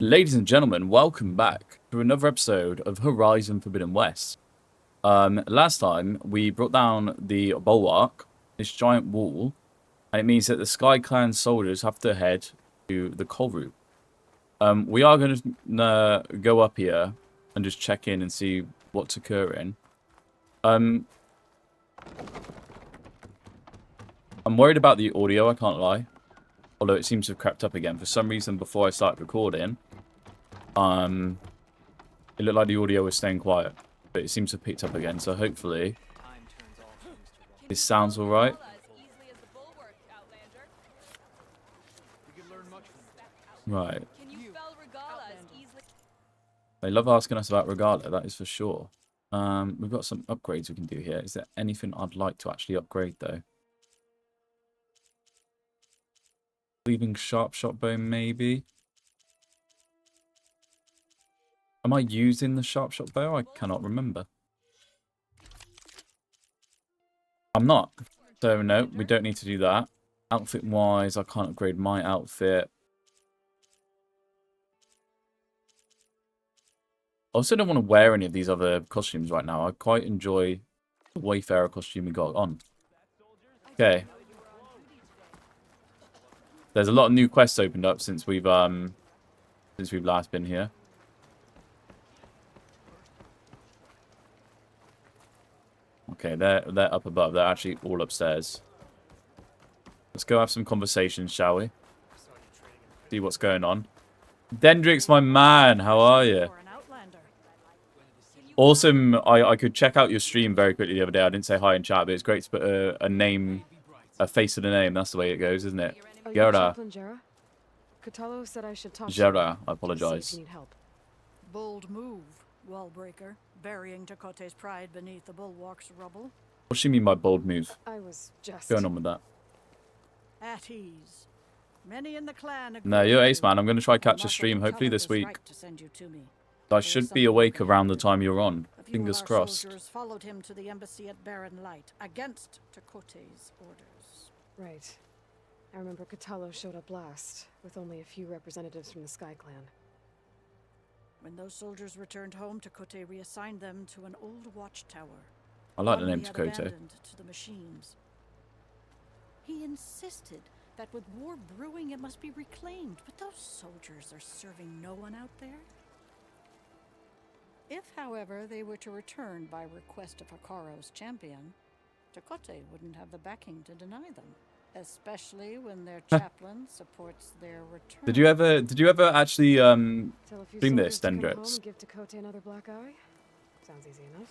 Ladies and gentlemen, welcome back to another episode of Horizon Forbidden West. Last time, we brought down the bulwark, this giant wall, and it means that the Sky Clan soldiers have to head to the KULRUT. We are going to go up here and just check in and see what's occurring. I'm worried about the audio, I can't lie. Although it seems to have crept up again. For some reason, before I started recording, it looked like the audio was staying quiet. But it seems to have picked up again, so hopefully this sounds alright. Right. They love asking us about Regala, that is for sure. We've got some upgrades we can do here. Is there anything I'd like to actually upgrade, though? Leaving sharp shot bow, maybe. Am I using the sharp shot bow? I cannot remember. I'm not. So no, we don't need to do that. Outfit wise, I can't upgrade my outfit. I also don't want to wear any of these other costumes right now. I quite enjoy the Wayfarer costume we got on. Okay. There's a lot of new quests opened up since we've last been here. Okay, they're up above. They're actually all upstairs. Let's go have some conversations, shall we? See what's going on. Dendrix, my man, how are you? Awesome. I could check out your stream very quickly the other day. I didn't say hi in chat, but it's great to put a name, a face to the name. That's the way it goes, isn't it? Gerda. Gerda, I apologize. Bold move, wallbreaker, burying Takote's pride beneath the bulwark's rubble. What do you mean by bold move? I was just going on with that? At ease. Many in the clan. No, you're ace, man. I'm going to try catch a stream hopefully this week. I should be awake around the time you're on. Fingers crossed. Soldiers followed him to the embassy at Barren Light against Takote's orders. right. I remember Catalo showed up last, with only a few representatives from the Sky Clan. When those soldiers returned home, Takote reassigned them to an old watchtower. I like the one name he had Takote. abandoned to the machines. He insisted that with war brewing it must be reclaimed, but those soldiers are serving no one out there. If, however, they were to return by request of Hikaro's champion, Takote wouldn't have the backing to deny them, especially when their chaplain supports their return. Did you ever actually Tell a few doing this, soldiers to come Dendrix? home and give Takote another black eye? Sounds easy enough.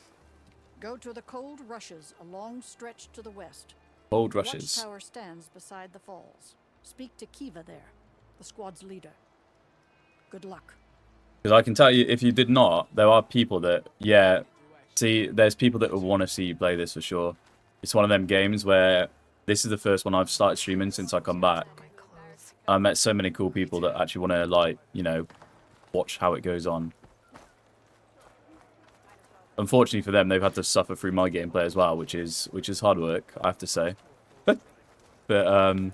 Go to the cold rushes, a long stretch to the west. Bold The rushes? watchtower stands beside the falls. Speak to Kiva there, the squad's leader. Good luck. Because I can tell you, if you did not, there are people that, yeah, see, there's people that would want to see you play this for sure. It's one of them games where this is the first one I've started streaming since I come back. I met so many cool people that actually want to, like, you know, watch how it goes on. Unfortunately for them, they've had to suffer through my gameplay as well, which is hard work, I have to say. But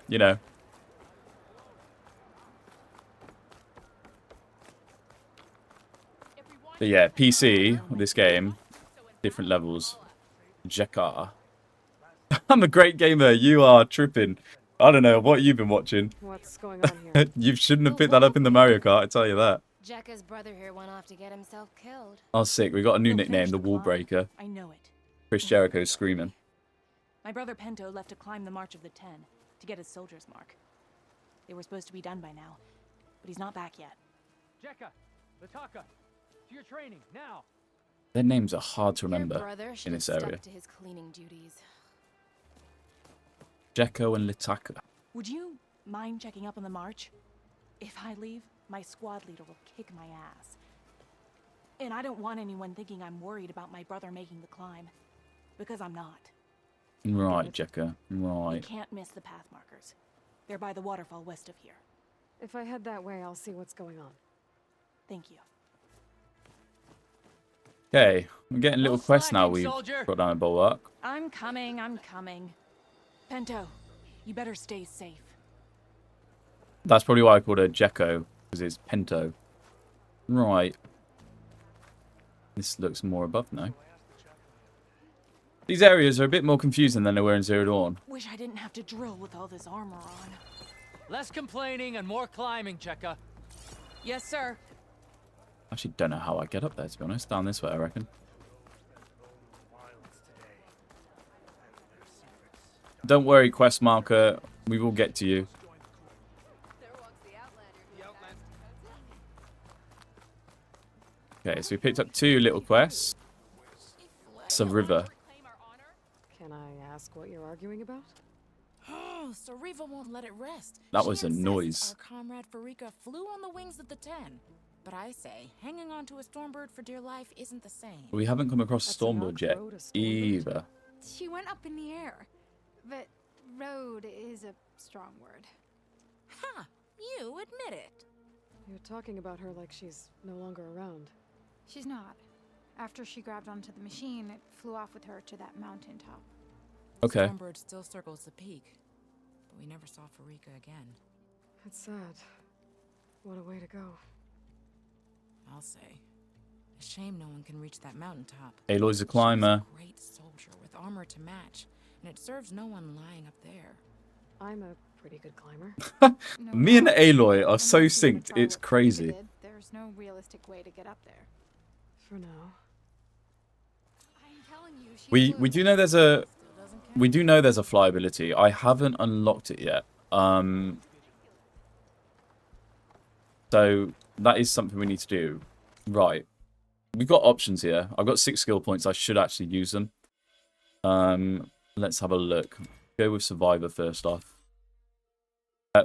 you know. But yeah, PC, this game, different levels. Jekar. I'm a great gamer, you are tripping. I don't know what you've been watching. What's going on here? You shouldn't have picked that up in the Mario Kart, I tell you that. Jekka's brother here went off to get himself killed. Oh, sick. We got a new You'll nickname, finish the climb. Wallbreaker. I know it. Chris Jericho's screaming. My brother Pento left to climb the March of the Ten to get his soldier's mark. They were supposed to be done by now, but he's not back yet. Jekka, Lataka, to your training now. Their names are hard to Your remember brother should in have this area. stuck to his cleaning duties. Jekko and Litaka. Would you mind checking up on the march? If I leave, my squad leader will kick my ass. And I don't want anyone thinking I'm worried about my brother making the climb, because I'm not. Right, Jekka. You Right. can't miss the path markers. They're by the waterfall west of here. If I head that way, I'll see what's going on. Thank you. Okay, we're getting little No quests now. slacking, We've soldier. brought down a bulwark. I'm coming, I'm coming. Pento, you better stay safe. That's probably why I called her Jekko, because it's Pento. Right. This looks more above now. These areas are a bit more confusing than they were in Zero Dawn. Wish I didn't have to drill with all this armor on. Less complaining and more climbing, Cheka. Yes, sir. Actually, don't know how I get up there, to be honest. Down this way, I reckon. Don't worry, quest marker. We will get to you. Okay, so we picked up 2 little quests. It's a river. Can I ask what you're arguing about? Oh, Sariva won't let it rest. That She was a insists noise. Our comrade Farika flew on the wings of the 10. But I say, hanging on to a stormbird for dear life isn't the same. We haven't come across That's Stormbird not yet, road, a Stormbird? either. She went up in the air. But road is a strong word. Ha! You admit it. You're talking about her like she's no longer around. She's not. After she grabbed onto the machine, it flew off with her to that mountaintop. Okay. Stormbird still circles the peak. But we never saw Farika again. That's sad. What a way to go. I'll say. A shame no one can reach that mountaintop. Aloy's a climber. She's a great soldier with armor to match, and it serves no one lying up there. I'm a pretty good climber. No Me and doubt. Aloy are so Unless you wanna synced, try it's what Farika crazy. did, there's no realistic way to get up there. For now. I'm telling you, she We flew. do know there's a fly ability. I haven't unlocked it yet. So that is something we need to do. Right. We've got options here. I've got 6 skill points. I should actually use them. Let's have a look. Go with Survivor first off.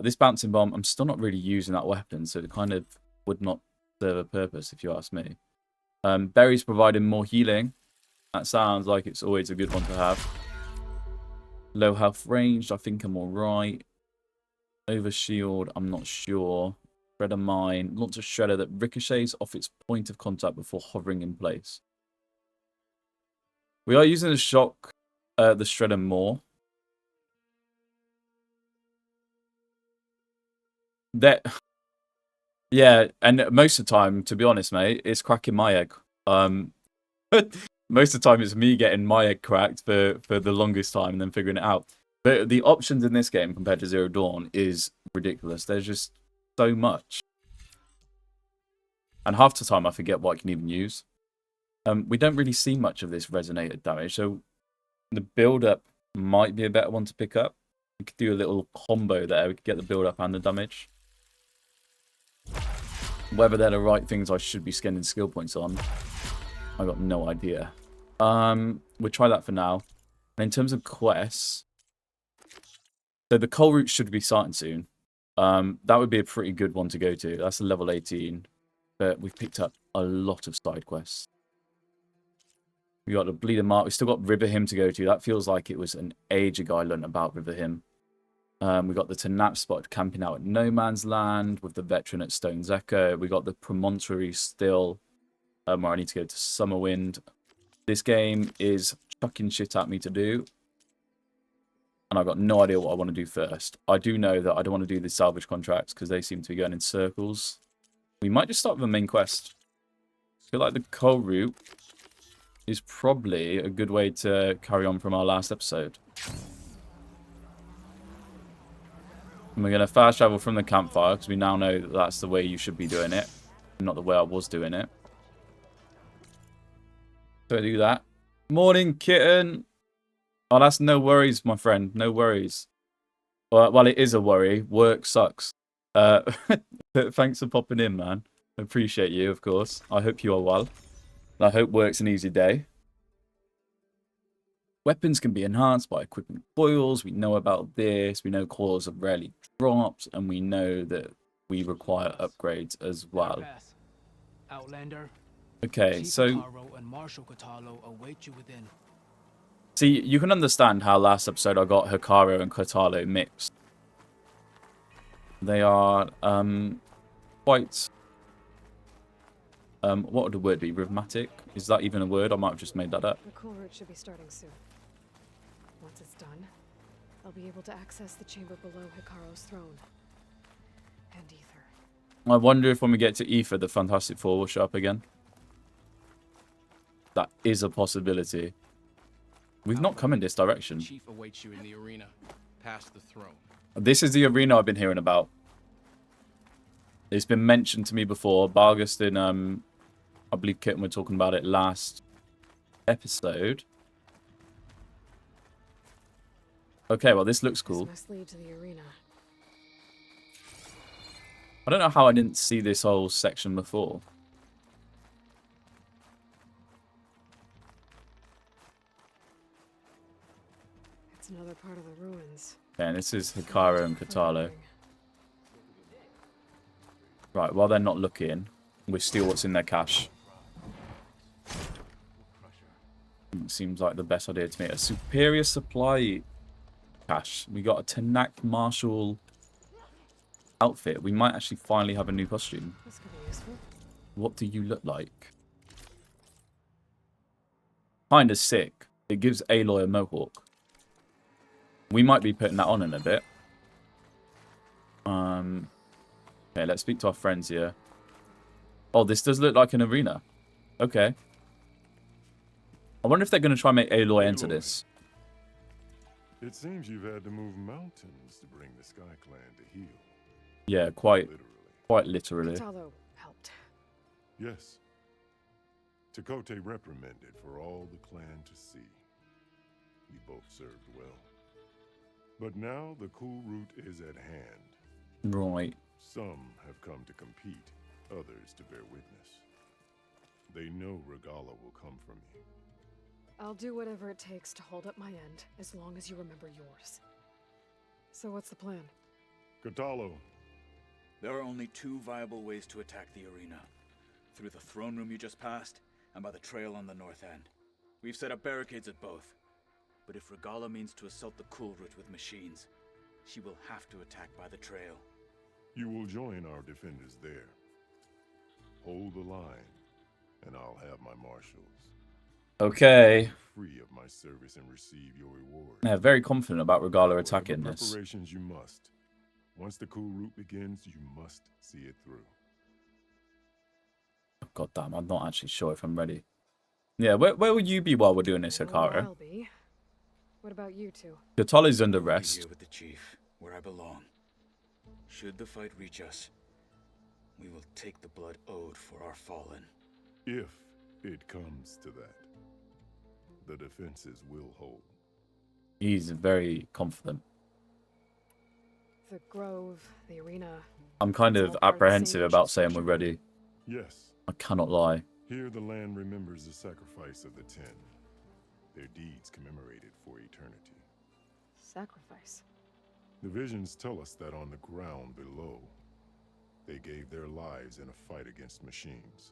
This bouncing bomb, I'm still not really using that weapon, so it kind of would not serve a purpose, if you ask me. Berries providing more healing. That sounds like it's always a good one to have. Low health ranged, I think I'm alright. Over shield, I'm not sure. Shredder mine. Launch a shredder that ricochets off its point of contact before hovering in place. We are using the shredder more. Yeah, and most of the time, to be honest, mate, it's cracking my egg. Most of the time, it's me getting my egg cracked for the longest time and then figuring it out. But the options in this game compared to Zero Dawn is ridiculous. There's just so much. And half the time, I forget what I can even use. We don't really see much of this resonator damage, so the build-up might be a better one to pick up. We could do a little combo there. We could get the build-up and the damage. Whether they're the right things I should be spending skill points on, I got no idea. We'll try that for now. And in terms of quests, so the KULRUT should be starting soon. That would be a pretty good one to go to. That's a level 18. But we've picked up a lot of side quests. We got the Bleeder Mark. We still got River Hymn to go to. That feels like it was an age ago I learned about River Hymn. We got the Tanap spot camping out at No Man's Land with the veteran at Stone's Echo. We got the Promontory still, where I need to go to Summerwind. This game is chucking shit at me to do. And I've got no idea what I want to do first. I do know that I don't want to do the salvage contracts because they seem to be going in circles. We might just start with the main quest. I feel like the KULRUT is probably a good way to carry on from our last episode. And we're going to fast travel from the campfire because we now know that that's the way you should be doing it. Not the way I was doing it. So I do that. Morning, kitten. Oh, that's no worries, my friend. No worries. Well, it is a worry. Work sucks. Thanks for popping in, man. Appreciate you, of course. I hope you are well. And I hope work's an easy day. Weapons can be enhanced by equipping coils. We know about this. We know coils are rarely dropped. And we know that we require upgrades as well. Outlander. Okay, Chief so... Hikaru and Marshal Katalo await you within. See, you can understand how last episode I got Hikaru and Katalo mixed. They are quite... what would the word be? Rhythmatic? Is that even a word? I might have just made that up. The KULRUT should be starting soon. Once it's done, I'll be able to access the chamber below Hikaru's throne. And Ether. I wonder if when we get to Ether, the Fantastic Four will show up again. That is a possibility. We've not come in this direction. Chief awaits you in the arena, past the throne. This is the arena I've been hearing about. It's been mentioned to me before. Bargust and I believe Kitten were talking about it last episode. Okay, well this looks cool. This must lead to the arena. I don't know how I didn't see this whole section before. It's another part of the ruins. Okay, and this is Hikaru and Katalo. Right, while they're not looking, we steal what's in their cache. It seems like the best idea to me. A superior supply cache. We got a Tanak Marshall outfit. We might actually finally have a new costume. This could be useful. What do you look like? Kinda sick. It gives Aloy a mohawk. We might be putting that on in a bit. Okay, let's speak to our friends here. Oh, this does look like an arena. Okay. I wonder if they're going to try and make Aloy enter this. It seems you've had to move mountains to bring the Sky Clan to heal. Yeah, quite Literally. literally. Katalo helped. Yes. Takote reprimanded for all the clan to see. You both served well. But now the KULRUT is at hand. Right. Some have come to compete, others to bear witness. They know Regala will come for me. I'll do whatever it takes to hold up my end, as long as you remember yours. So what's the plan? Katalo, There are only two viable ways to attack the arena. Through the throne room you just passed, and by the trail on the north end. We've set up barricades at both. But if Regala means to assault the KULRUT with machines, she will have to attack by the trail. you will join our defenders there. Hold the line, and I'll have my marshals. Okay. Free of my service and receive your reward. Yeah, very confident about Regala attacking Whatever this. preparations you must. Once the KULRUT begins, you must see it through. God damn, I'm not actually sure if I'm ready. Yeah, where will you be while we're doing this, I know Hikaru? I'll be. What about you two? Katalo's under I'll be rest. here with the chief, where I belong. Should the fight reach us, we will take the blood owed for our fallen. If it comes to that, the defenses will hold. He's very confident. The grove, the arena. I'm kind It's of all part of the same apprehensive about ancient saying we're structure. ready. Yes, I cannot lie. here the land remembers the sacrifice of the 10. Their deeds commemorated for eternity. Sacrifice. The visions tell us that on the ground below, they gave their lives in a fight against machines.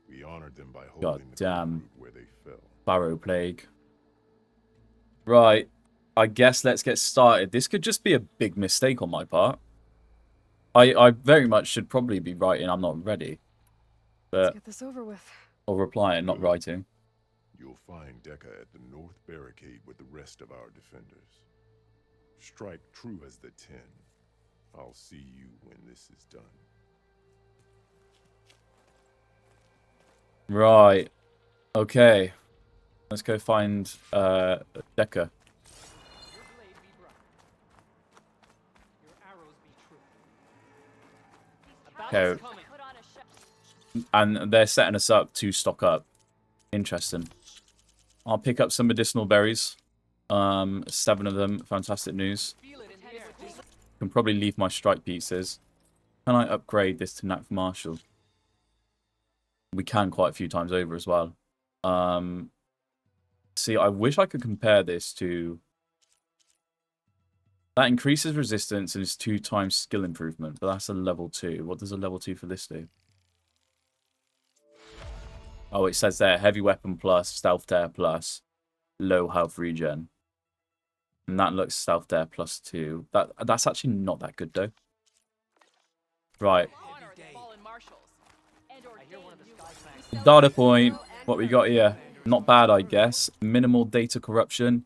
We honored them by holding the damn. KULRUT where they fell. Barrow Plague. Right. I guess let's get started. This could just be a big mistake on my part. I very much should probably be writing I'm not ready. Let's But, get this over with. or replying, not writing. You'll find Dekka at the north barricade with the rest of our defenders. Strike true as the 10. I'll see you when this is done. Right. Okay. Let's go find Decker. Your blade be bright. Your arrows be true. A battle's Okay. coming. And they're setting us up to stock up. Interesting. I'll pick up some medicinal berries. 7 of them. Fantastic news. Feel it in the air. Can probably leave my strike pieces. Can I upgrade this to Knack Marshall? We can quite a few times over as well. See, I wish I could compare this to... That increases resistance and is 2 times skill improvement, but that's a level 2. What does a level 2 for this do? Oh, it says there, heavy weapon plus, stealth tear plus, low health regen. And that looks stealth tear plus 2. That's actually not that good though. Right. Honor the fallen marshals. I hear one of the Sky Clan. Data point. What we got here? Not bad, I guess. Minimal data corruption.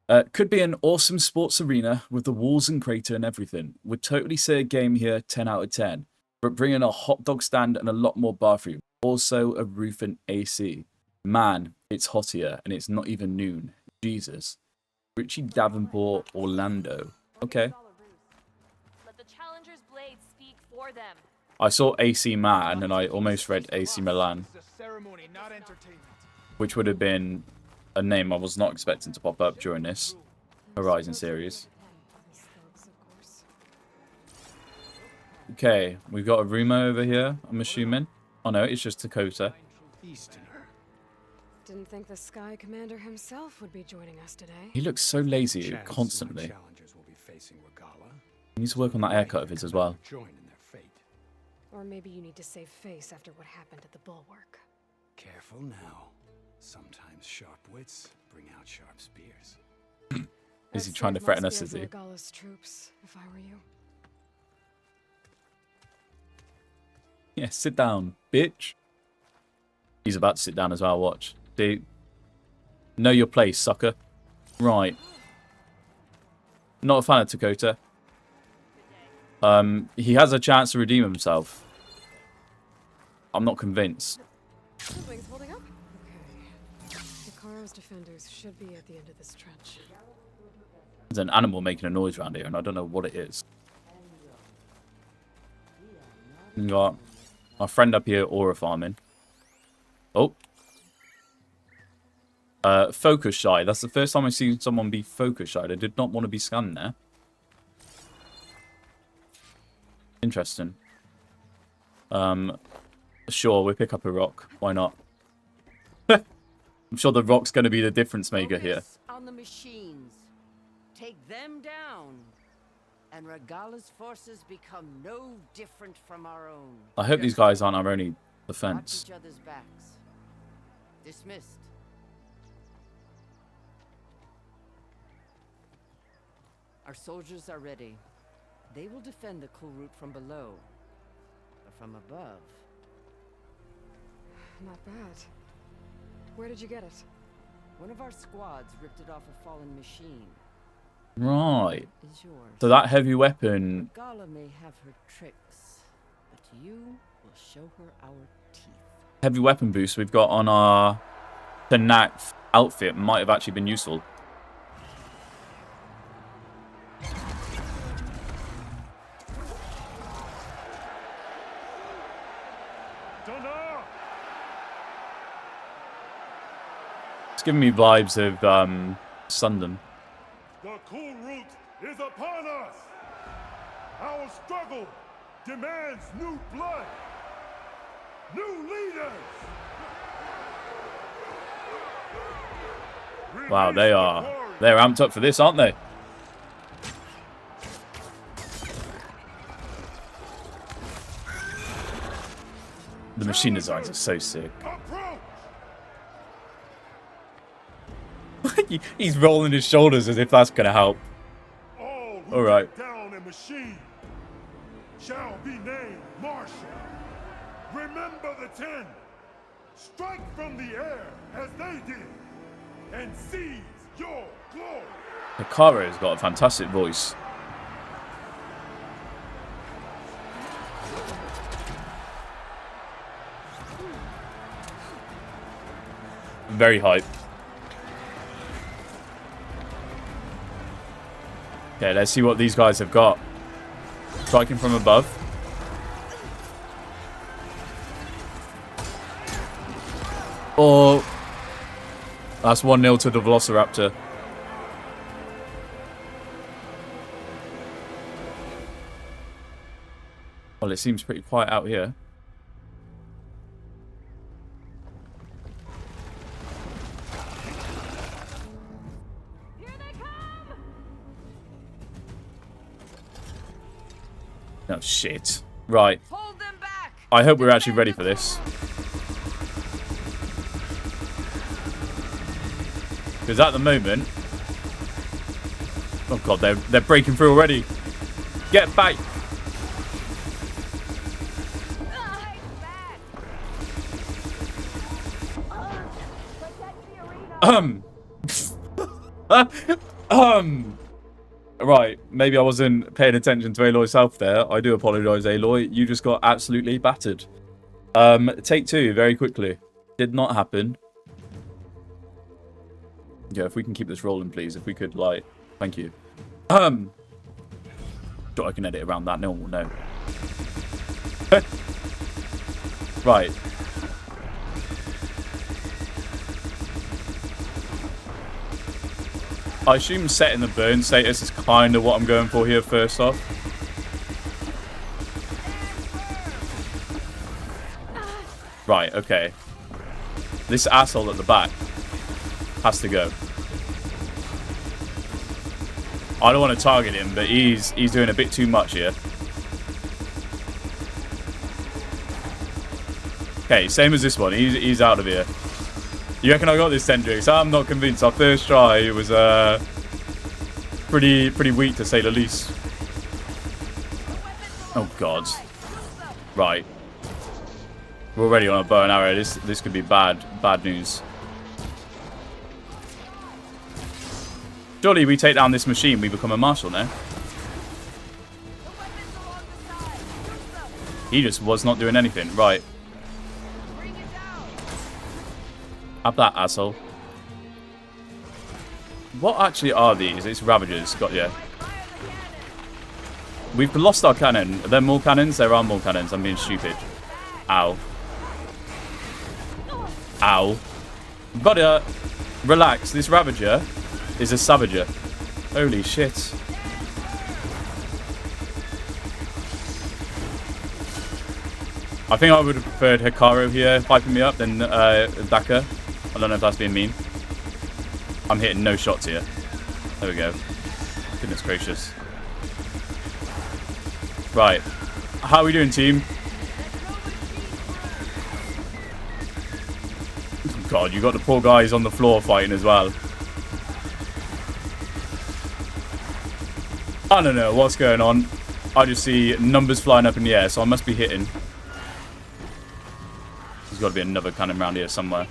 Could be an awesome sports arena with the walls and crater and everything. Would totally say a game here 10 out of 10. But bring in a hot dog stand and a lot more bathroom. Also a roof and AC. Man, it's hot here and it's not even noon. Jesus. Richie Davenport, Orlando. Okay. Let the challenger's blade speak for them. I saw AC Man and I almost read AC Milan. Which would have been a name I was not expecting to pop up during this Horizon series. Okay, we've got a Ruma over here, I'm assuming. Oh no, it's just Dakota. Didn't think the Sky Commander himself would be joining us today. He looks so lazy constantly. He needs to work on that haircut of his as well. Or maybe you need to save face after what happened at the Bulwark. Careful now. Sometimes sharp wits bring out sharp spears. Is he trying to threaten us, is he? Regala's troops, if I were you. Yeah, sit down, bitch. He's about to sit down as well, watch. Dude. Know your place, sucker. Right. Not a fan of Dakota. He has a chance to redeem himself. I'm not convinced. Wings holding up? Okay. Hikaru's defenders should be at the end of this trench. There's an animal making a noise around here, and I don't know what it is. We got our friend up here, aura farming. Oh. Focus shy. That's the first time I've seen someone be focus shy. They did not want to be scanned there. Interesting. Sure, we pick up a rock. Why not? I'm sure the rock's going to be the difference maker here. On the machines. Take them down. And Regala's forces become no different from our own. I hope these guys aren't our only defense. Watch each other's backs. Dismissed. Our soldiers are ready. They will defend the KULRUT from below. But from above... Not bad. Where did you get it? One of our squads ripped it off a fallen machine. Right. Is yours. So that heavy weapon... Regala may have her tricks, but you will show her our teeth. Heavy weapon boost we've got on our Tanak outfit might have actually been useful. It's giving me vibes of Sundom. The KULRUT is upon us. Our struggle demands new blood, new leaders. Wow, they're amped up for this, aren't they? The machine designs are so sick. He's rolling his shoulders as if that's going to help. All right. Down a machine shall be named Marshal. Remember the 10. Strike from the air as they did, and seize your glory. Hikaru's got a fantastic voice. Very hype. Okay, let's see what these guys have got. Striking from above. Oh, that's 1-0 to the Velociraptor. Well, it seems pretty quiet out here. Oh, shit. Right. I hope we're actually ready for this. Because at the moment... Oh, God, they're breaking through already. Get back. Right, maybe I wasn't paying attention to Aloy's health there. I do apologise, Aloy. You just got absolutely battered. Take 2, very quickly. Did not happen. Yeah, if we can keep this rolling, please. If we could, like, thank you. Sure, I can edit around that. No one will know. Right. I assume setting the burn status is kind of what I'm going for here first off. Right, okay. This asshole at the back has to go. I don't want to target him, but he's doing a bit too much here. Okay, same as this one. He's out of here. You reckon I got this, Tendrix? I'm not convinced. Our first try was pretty weak, to say the least. Oh God. Right. We're already on a bow and arrow. This could be bad news. Surely we take down this machine, we become a marshal now. He just was not doing anything. Right. Have that, asshole. What actually are these? It's Ravagers. Got you. We've lost our cannon. Are there more cannons? There are more cannons. I'm being stupid. Ow. Ow. Got ya. Relax. This Ravager is a Savager. Holy shit. I think I would have preferred Hikaru here piping me up than Daka. I don't know if that's being mean. I'm hitting no shots here. There we go. Goodness gracious. Right. How are we doing, team? God, you got the poor guys on the floor fighting as well. I don't know what's going on. I just see numbers flying up in the air, so I must be hitting. There's got to be another cannon around here somewhere.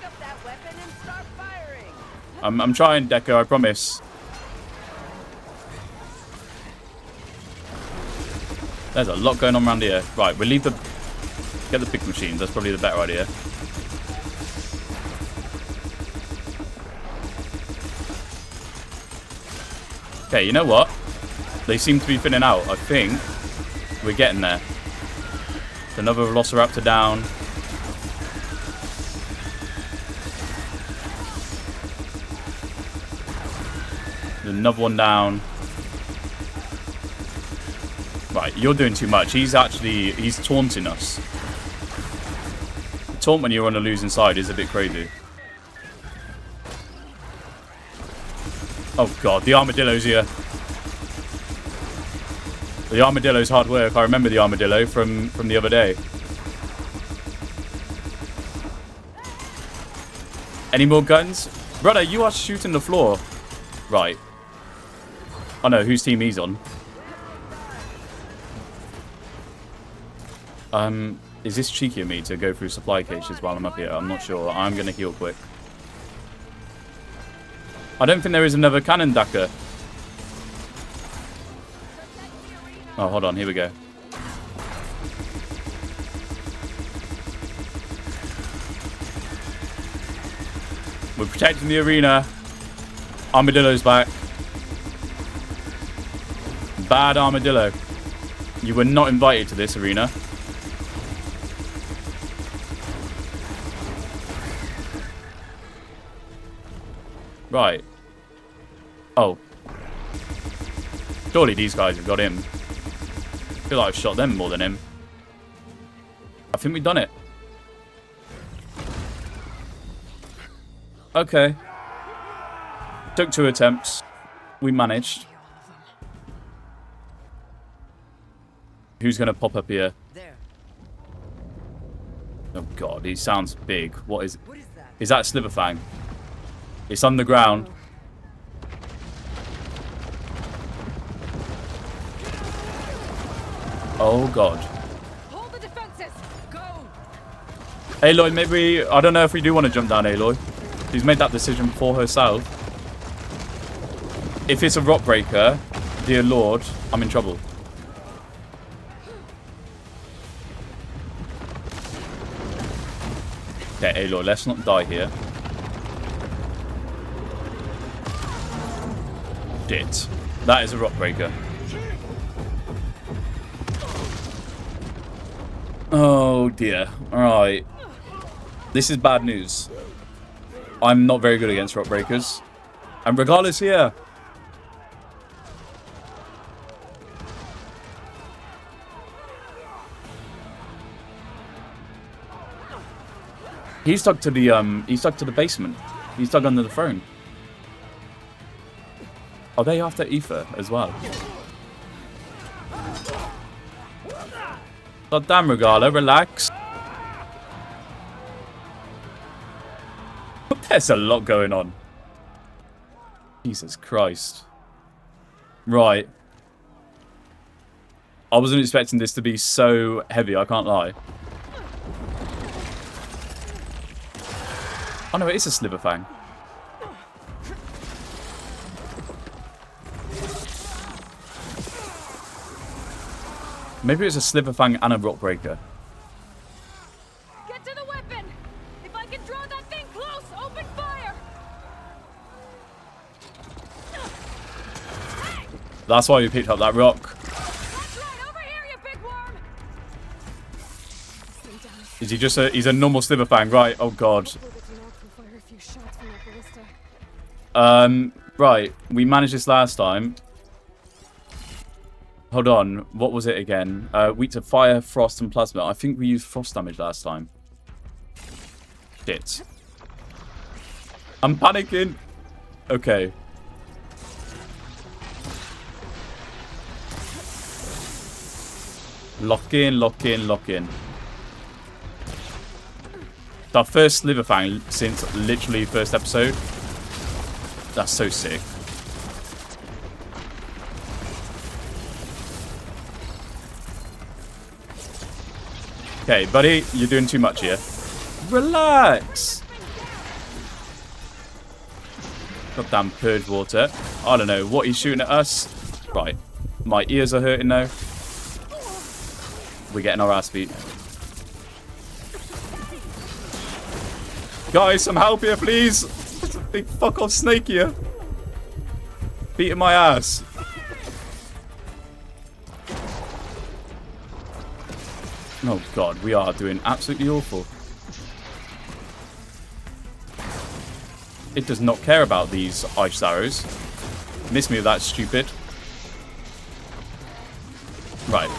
I'm trying, Deco, I promise. There's a lot going on around here. Right, we'll leave the... Get the big machines. That's probably the better idea. Okay, you know what? They seem to be thinning out. I think we're getting there. Another Velociraptor down. Another one down. Right, you're doing too much. He's taunting us. The taunt when you're on the losing side is a bit crazy. Oh God, the armadillo's here. The armadillo's hard work. I remember the armadillo from the other day. Any more guns? Brother, you are shooting the floor. Right. I know whose team he's on. Is this cheeky of me to go through supply caches while I'm up here? I'm not sure. I'm going to heal quick. I don't think there is another cannon, Daka. Oh, hold on. Here we go. We're protecting the arena. Armadillo's back. Bad armadillo. You were not invited to this arena. Right. Oh. Surely these guys have got him. I feel like I've shot them more than him. I think we've done it. Okay. Took 2 attempts. We managed. Who's going to pop up here? Oh God, he sounds big. What is that? Is that Sliverfang? It's on the ground. Oh God. Hold the defenses. Go. Aloy, maybe... I don't know if we do want to jump down Aloy. She's made that decision for herself. If it's a rock breaker, dear Lord, I'm in trouble. Okay, Aloy, let's not die here. Shit. That is a rock breaker. Oh dear. Alright. This is bad news. I'm not very good against rock breakers. And regardless here. He's stuck to the basement. He's stuck under the throne. Are they after Aoife as well? God damn, Regala, relax. There's a lot going on. Jesus Christ. Right. I wasn't expecting this to be so heavy, I can't lie. Oh no, it is a Sliverfang. Maybe it's a Sliverfang and a Rockbreaker. Get to the weapon! If I can draw that thing close, open fire! That's why we picked up that rock. That's right, over here, you big worm! Is he just a... He's a normal Sliverfang, right? Oh god. Right. We managed this last time. Hold on. What was it again? Weak to fire, frost, and plasma. I think we used frost damage last time. Shit. I'm panicking. Okay. Lock in, lock in, lock in. It's our first Sliverfang since literally first episode. That's so sick. Okay, buddy, you're doing too much here. Relax. Goddamn purge water. I don't know what he's shooting at us. Right. My ears are hurting now. We're getting our ass beat. Guys, some help here, please. There's a big fuck off snake here. Beating my ass. Oh god, we are doing absolutely awful. It does not care about these ice arrows. Miss me with that, stupid. Right.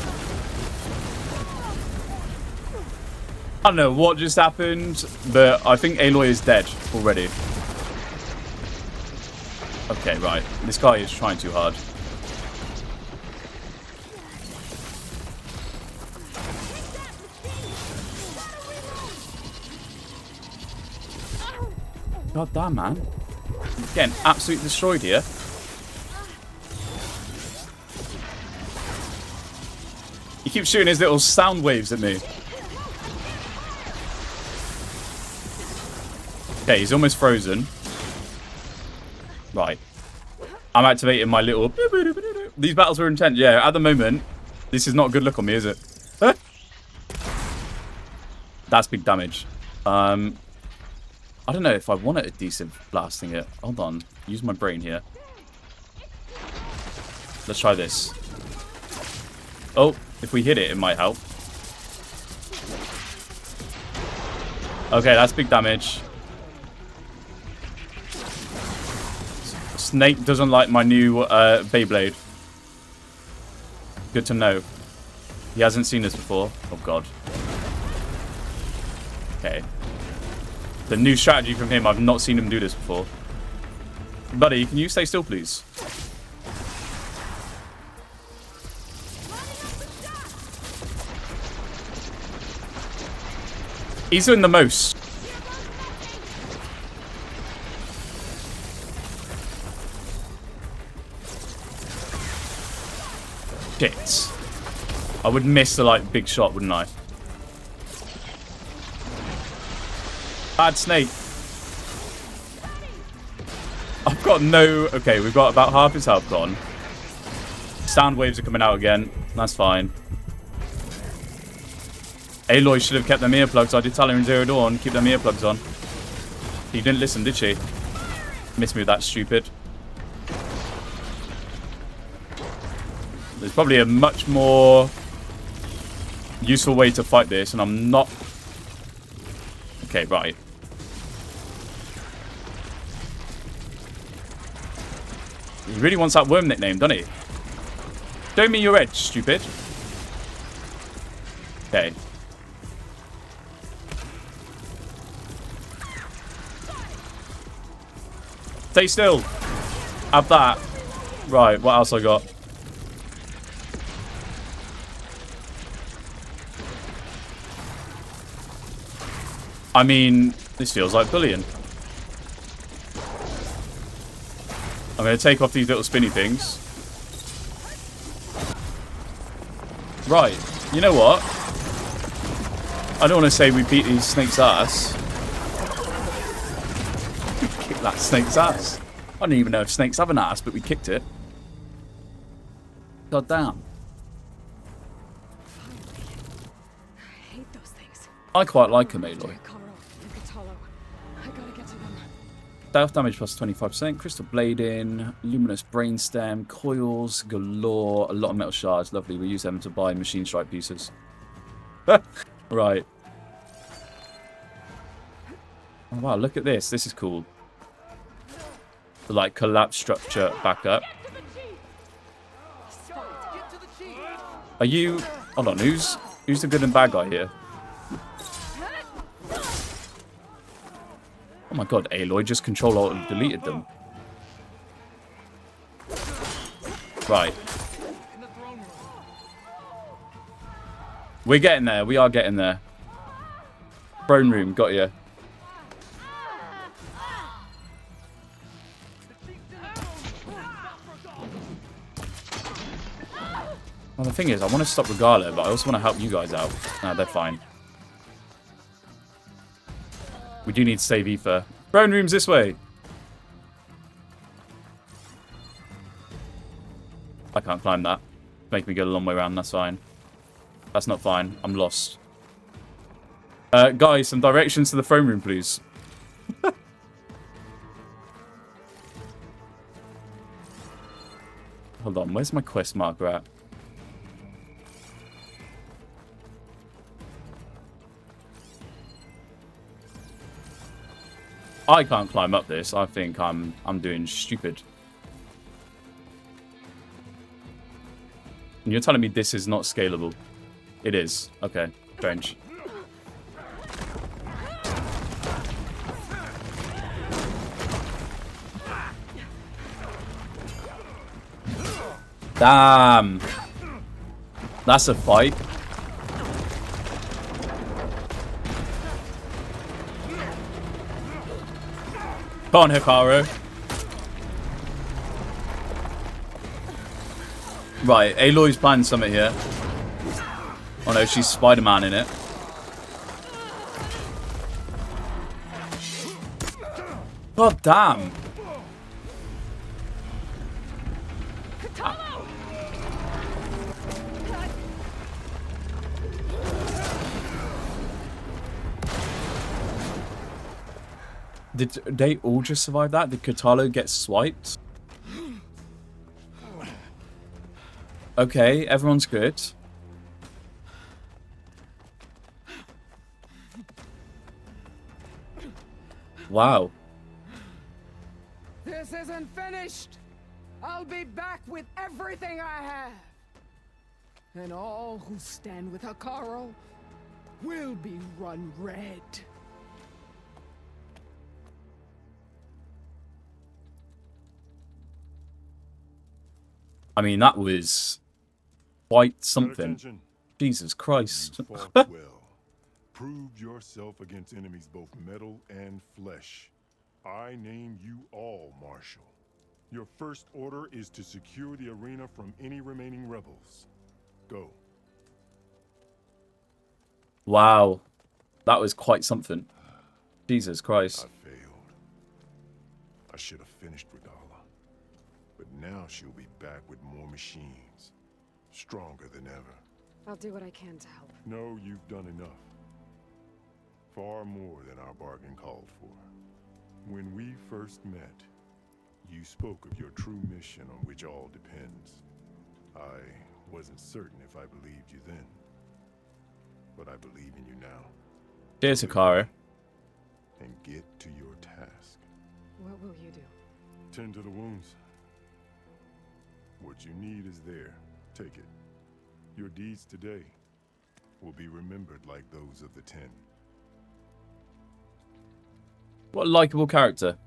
I don't know what just happened, but I think Aloy is dead already. Okay, right. This guy is trying too hard. God damn, man. I'm getting absolutely destroyed here. He keeps shooting his little sound waves at me. Okay, he's almost frozen. Right. I'm activating my little... These battles were intense. Yeah, at the moment, this is not a good look on me, is it? Huh? That's big damage. I don't know if I want it adhesive blasting it. Hold on. Use my brain here. Let's try this. Oh, if we hit it, it might help. Okay, that's big damage. Snake doesn't like my new Beyblade. Good to know. He hasn't seen this before. Oh, God. Okay. The new strategy from him, I've not seen him do this before. Buddy, can you stay still, please? He's doing the most. Shit. I would miss the, like, big shot, wouldn't I? Bad snake. I've got no... Okay, we've got about half his health gone. Sound waves are coming out again. That's fine. Aloy should have kept them earplugs. I did tell her in Zero Dawn, keep them earplugs on. She didn't listen, did she? Missed me with that stupid. There's probably a much more useful way to fight this, and I'm not... Okay, right. He really wants that worm nickname, doesn't he? Show me your edge, stupid. Okay. Stay still. Have that. Right, what else I got? I mean, this feels like bullying. I'm going to take off these little spinny things. Right, you know what? I don't want to say we beat these snakes' ass. We kicked that snake's ass. I don't even know if snakes have an ass, but we kicked it. God damn. I hate those things. I quite like them, Aloy. I gotta get to them. Stealth damage plus 25%, crystal blading, luminous brainstem, coils galore, a lot of metal shards. Lovely. We use them to buy machine strike pieces. Right. Oh, wow, look at this. This is cool. The like collapse structure back up. Are you... Hold on, who's the good and bad guy here? Oh my god, Aloy just control alt and deleted them. Right. We're getting there. We are getting there. Throne room, got you. Well, the thing is, I want to stop Regala, but I also want to help you guys out. Nah, they're fine. We do need to save Aoife. Throne room's this way. I can't climb that. Make me go a long way around, that's fine. That's not fine. I'm lost. Guys, some directions to the throne room, please. Hold on, where's my quest marker at? I can't climb up this. I think I'm doing stupid. And you're telling me this is not scalable? It is. Okay. Strange. Damn. That's a fight. Come on, Hikaru. Right, Aloy's planning something here. Oh no, she's Spider-Man in it. God damn. Did they all just survive that? Did Katalo get swiped? Okay, everyone's good. Wow. This isn't finished. I'll be back with everything I have. And all who stand with Hikaru will be run red. I mean, that was quite something. Jesus Christ. You fought well. Proved yourself against enemies both metal and flesh. I name you all Marshal. Your first order is to secure the arena from any remaining rebels. Go. Wow. That was quite something. Jesus Christ. I failed. I should have finished Regala. But now she'll be back with more machines. Stronger than ever. I'll do what I can to help. No, you've done enough. Far more than our bargain called for. When we first met, you spoke of your true mission on which all depends. I wasn't certain if I believed you then. But I believe in you now. Cheers, Hikaru. And get to your task. What will you do? Tend to the wounds. What you need is there. Take it. Your deeds today will be remembered like those of the 10. What a likable character.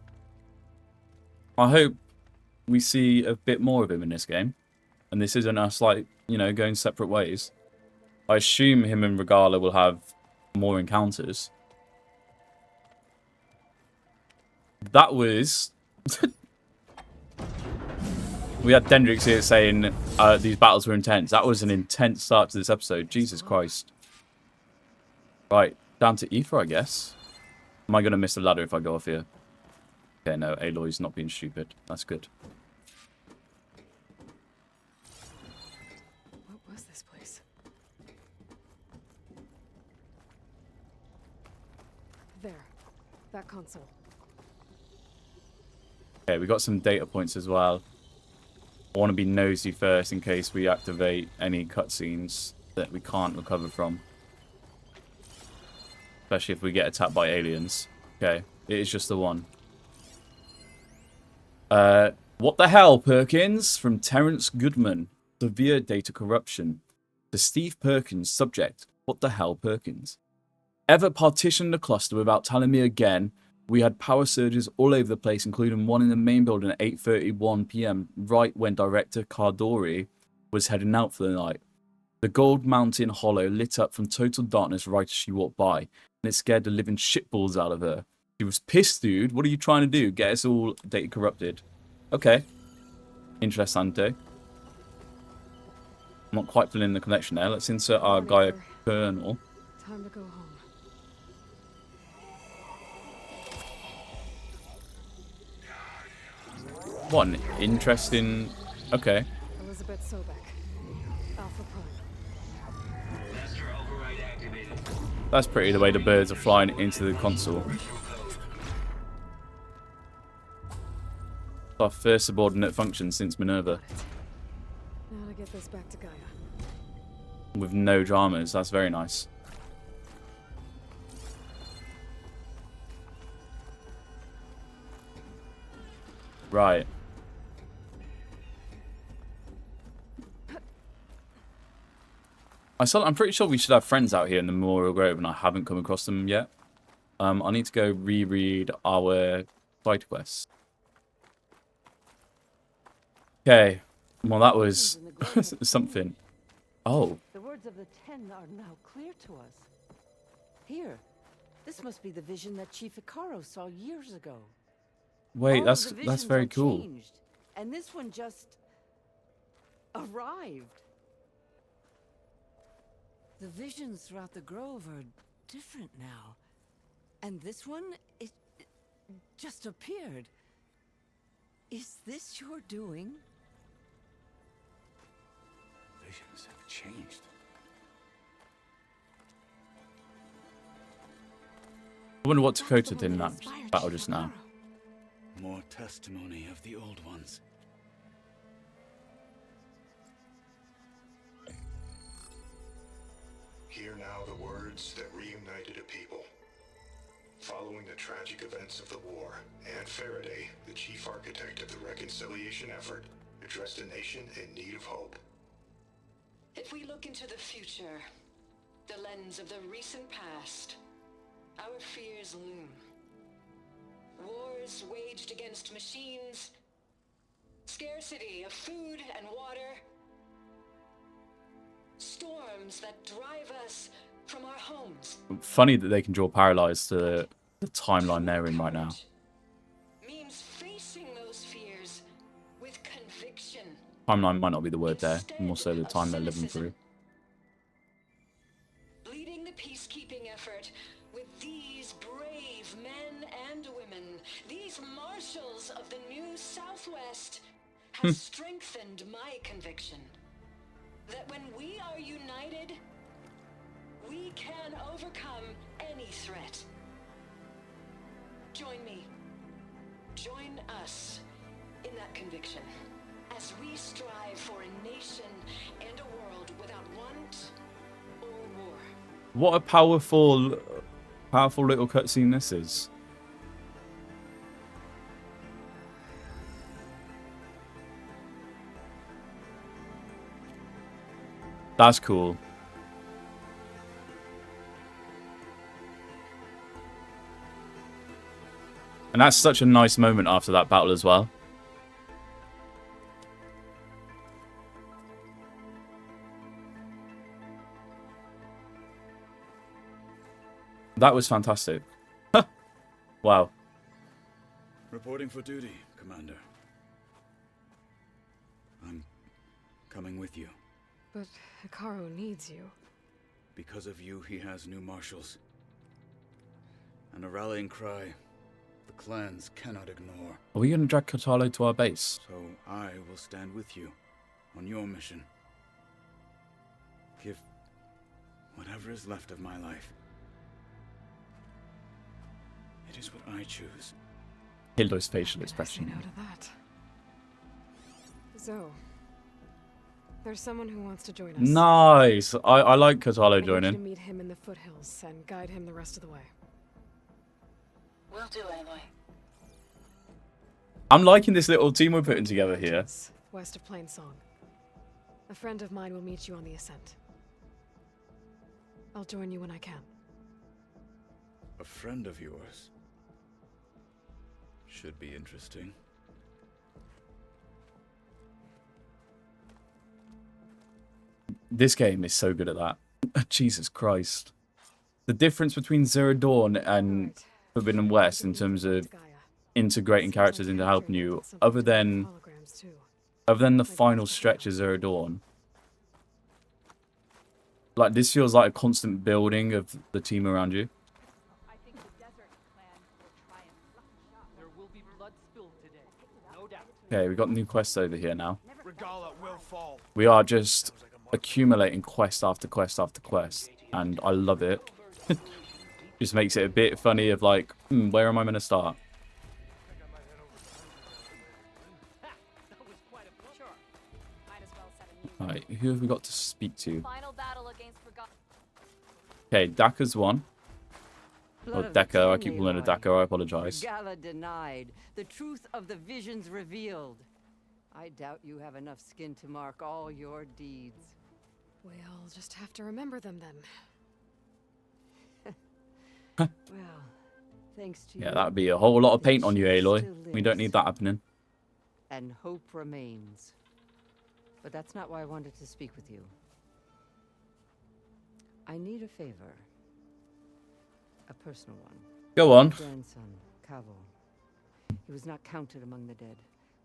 I hope we see a bit more of him in this game. And this isn't us, like, you know, going separate ways. I assume him and Regala will have more encounters. That was... We had Dendrix here saying these battles were intense. That was an intense start to this episode. Jesus Christ. Right, down to Aether, I guess. Am I going to miss the ladder if I go off here? Okay, no, Aloy's not being stupid. That's good. What was this place? There. That console. Okay, we got some data points as well. I want to be nosy first in case we activate any cutscenes that we can't recover from. Especially if we get attacked by aliens. Okay, it is just the one. What the hell, Perkins? From Terrence Goodman. Severe data corruption. To Steve Perkins, subject. What the hell, Perkins? Ever partitioned the cluster without telling me again? We had power surges all over the place, including one in the main building at 8:31 PM, right when Director Cardori was heading out for the night. The Gold Mountain Hollow lit up from total darkness right as she walked by, and it scared the living shitballs out of her. She was pissed, dude. What are you trying to do? Get us all data corrupted? Okay. Interessante. I'm not quite filling the connection there. Let's insert our Gaia kernel. Time to go home. What an interesting... Okay. Elizabeth Sobek. Alpha Prime. That's pretty, the way the birds are flying into the console. Our first subordinate function since Minerva. Now to get this back to Gaia. With no dramas. That's very nice. Right. I'm pretty sure we should have friends out here in the Memorial Grove, and I haven't come across them yet. I need to go reread our side quests. Okay. Well, that was something. Oh. The words of the 10 are now clear to us. Here, this must be the vision that Chief Hikaru saw years ago. Wait, All that's of the visions very are cool. changed, and this one just arrived. The visions throughout the grove are different now. And this one, it just appeared. Is this your doing? Visions have changed. I wonder what Dakota did in that battle just now. More testimony of the old ones. Hear now the words that reunited a people. Following the tragic events of the war, Anne Faraday, the chief architect of the reconciliation effort, addressed a nation in need of hope. If we look into the future, the lens of the recent past, our fears loom. Wars waged against machines, scarcity of food and water, storms that drive us from our homes. Funny that they can draw parallels to the timeline they're in right now. Means facing those fears with conviction. Timeline might not be the word there, more so the time they're living through. Leading the peacekeeping effort with these brave men and women, these marshals of the new Southwest, has strengthened my conviction that when we are united, we can overcome any threat. Join me. Join us in that conviction as we strive for a nation and a world without want or war. What a powerful little cutscene this is. That's cool. And that's such a nice moment after that battle as well. That was fantastic. Wow. Reporting for duty, Commander. I'm coming with you. But Hikaru needs you. Because of you, he has new marshals. And a rallying cry the clans cannot ignore. Are we going to drag Katalo to our base? So I will stand with you on your mission. Give whatever is left of my life. It is what I choose. Hildo's facial expression. Out of that. So, there's someone who wants to join us. Nice. I like Katalo I need you joining. to meet him in the foothills and guide him the rest of the way. Will do, Aloy. I'm liking this little team we're putting together here. West of Plainsong. A friend of mine will meet you on the ascent. I'll join you when I can. A friend of yours. Should be interesting. This game is so good at that. Jesus Christ. The difference between Zero Dawn and Forbidden West in terms of integrating characters into helping you, other than the final stretch of Zero Dawn. Like, this feels like a constant building of the team around you. Okay, we got new quests over here now. We are just accumulating quest after quest after quest, and I love it. Just makes it a bit funny of like, where am I going to start? Alright, who have we got to speak to? Okay, Daka's one. Oh, Decker, I keep calling her Daka, I apologize. Gala denied. The truth of the visions revealed. I doubt you have enough skin to mark all your deeds. We'll just have to remember them then. Well, thanks to you. Yeah, that'd be a whole lot of paint on you, Aloy. We don't need that happening. And hope remains. But that's not why I wanted to speak with you. I need a favor. A personal one. Go on. My grandson, Cavo. He was not counted among the dead,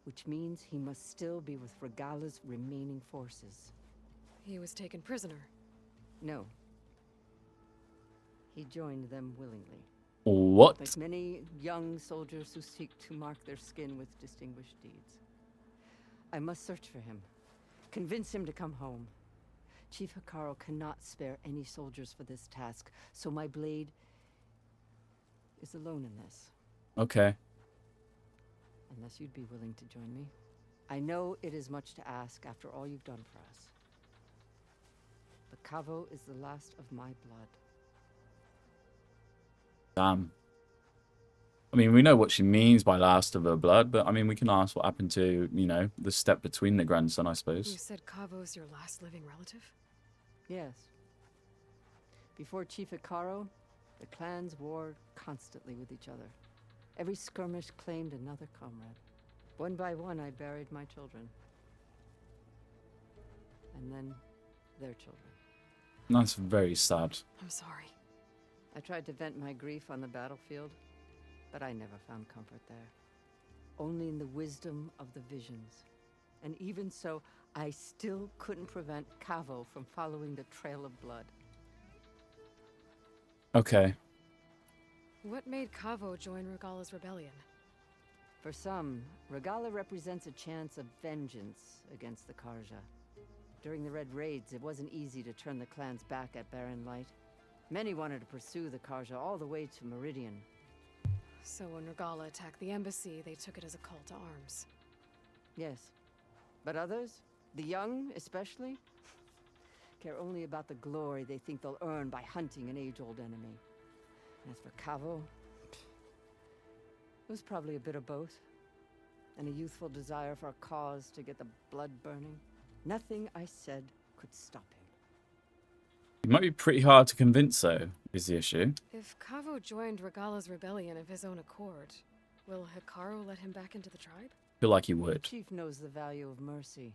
which means he must still be with Regala's remaining forces. He was taken prisoner. No. He joined them willingly. What? Like many young soldiers who seek to mark their skin with distinguished deeds. I must search for him. Convince him to come home. Chief Hikaru cannot spare any soldiers for this task, so my blade is alone in this. Okay. Unless you'd be willing to join me. I know it is much to ask after all you've done for us. But Cavo is the last of my blood. Damn. I mean, we know what she means by last of her blood, but I mean, we can ask what happened to, you know, the step between the grandson, I suppose. You said Cavo's your last living relative? Yes. Before Chief Hikaru, the clans warred constantly with each other. Every skirmish claimed another comrade. One by one, I buried my children. And then their children. That's very sad. I'm sorry. I tried to vent my grief on the battlefield, but I never found comfort there. Only in the wisdom of the visions. And even so, I still couldn't prevent Cavo from following the trail of blood. Okay. What made Cavo join Regala's rebellion? For some, Regala represents a chance of vengeance against the Karja. During the Red Raids, it wasn't easy to turn the clans back at Barren Light. Many wanted to pursue the Karja all the way to Meridian. So when Regala attacked the embassy, they took it as a call to arms. Yes. But others, the young especially, care only about the glory they think they'll earn by hunting an age-old enemy. As for Cavo, it was probably a bit of both. And a youthful desire for a cause to get the blood burning. Nothing I said could stop him. It might be pretty hard to convince, though, is the issue. If Cavo joined Regala's rebellion of his own accord, will Hikaru let him back into the tribe? I feel like he would. The chief knows the value of mercy,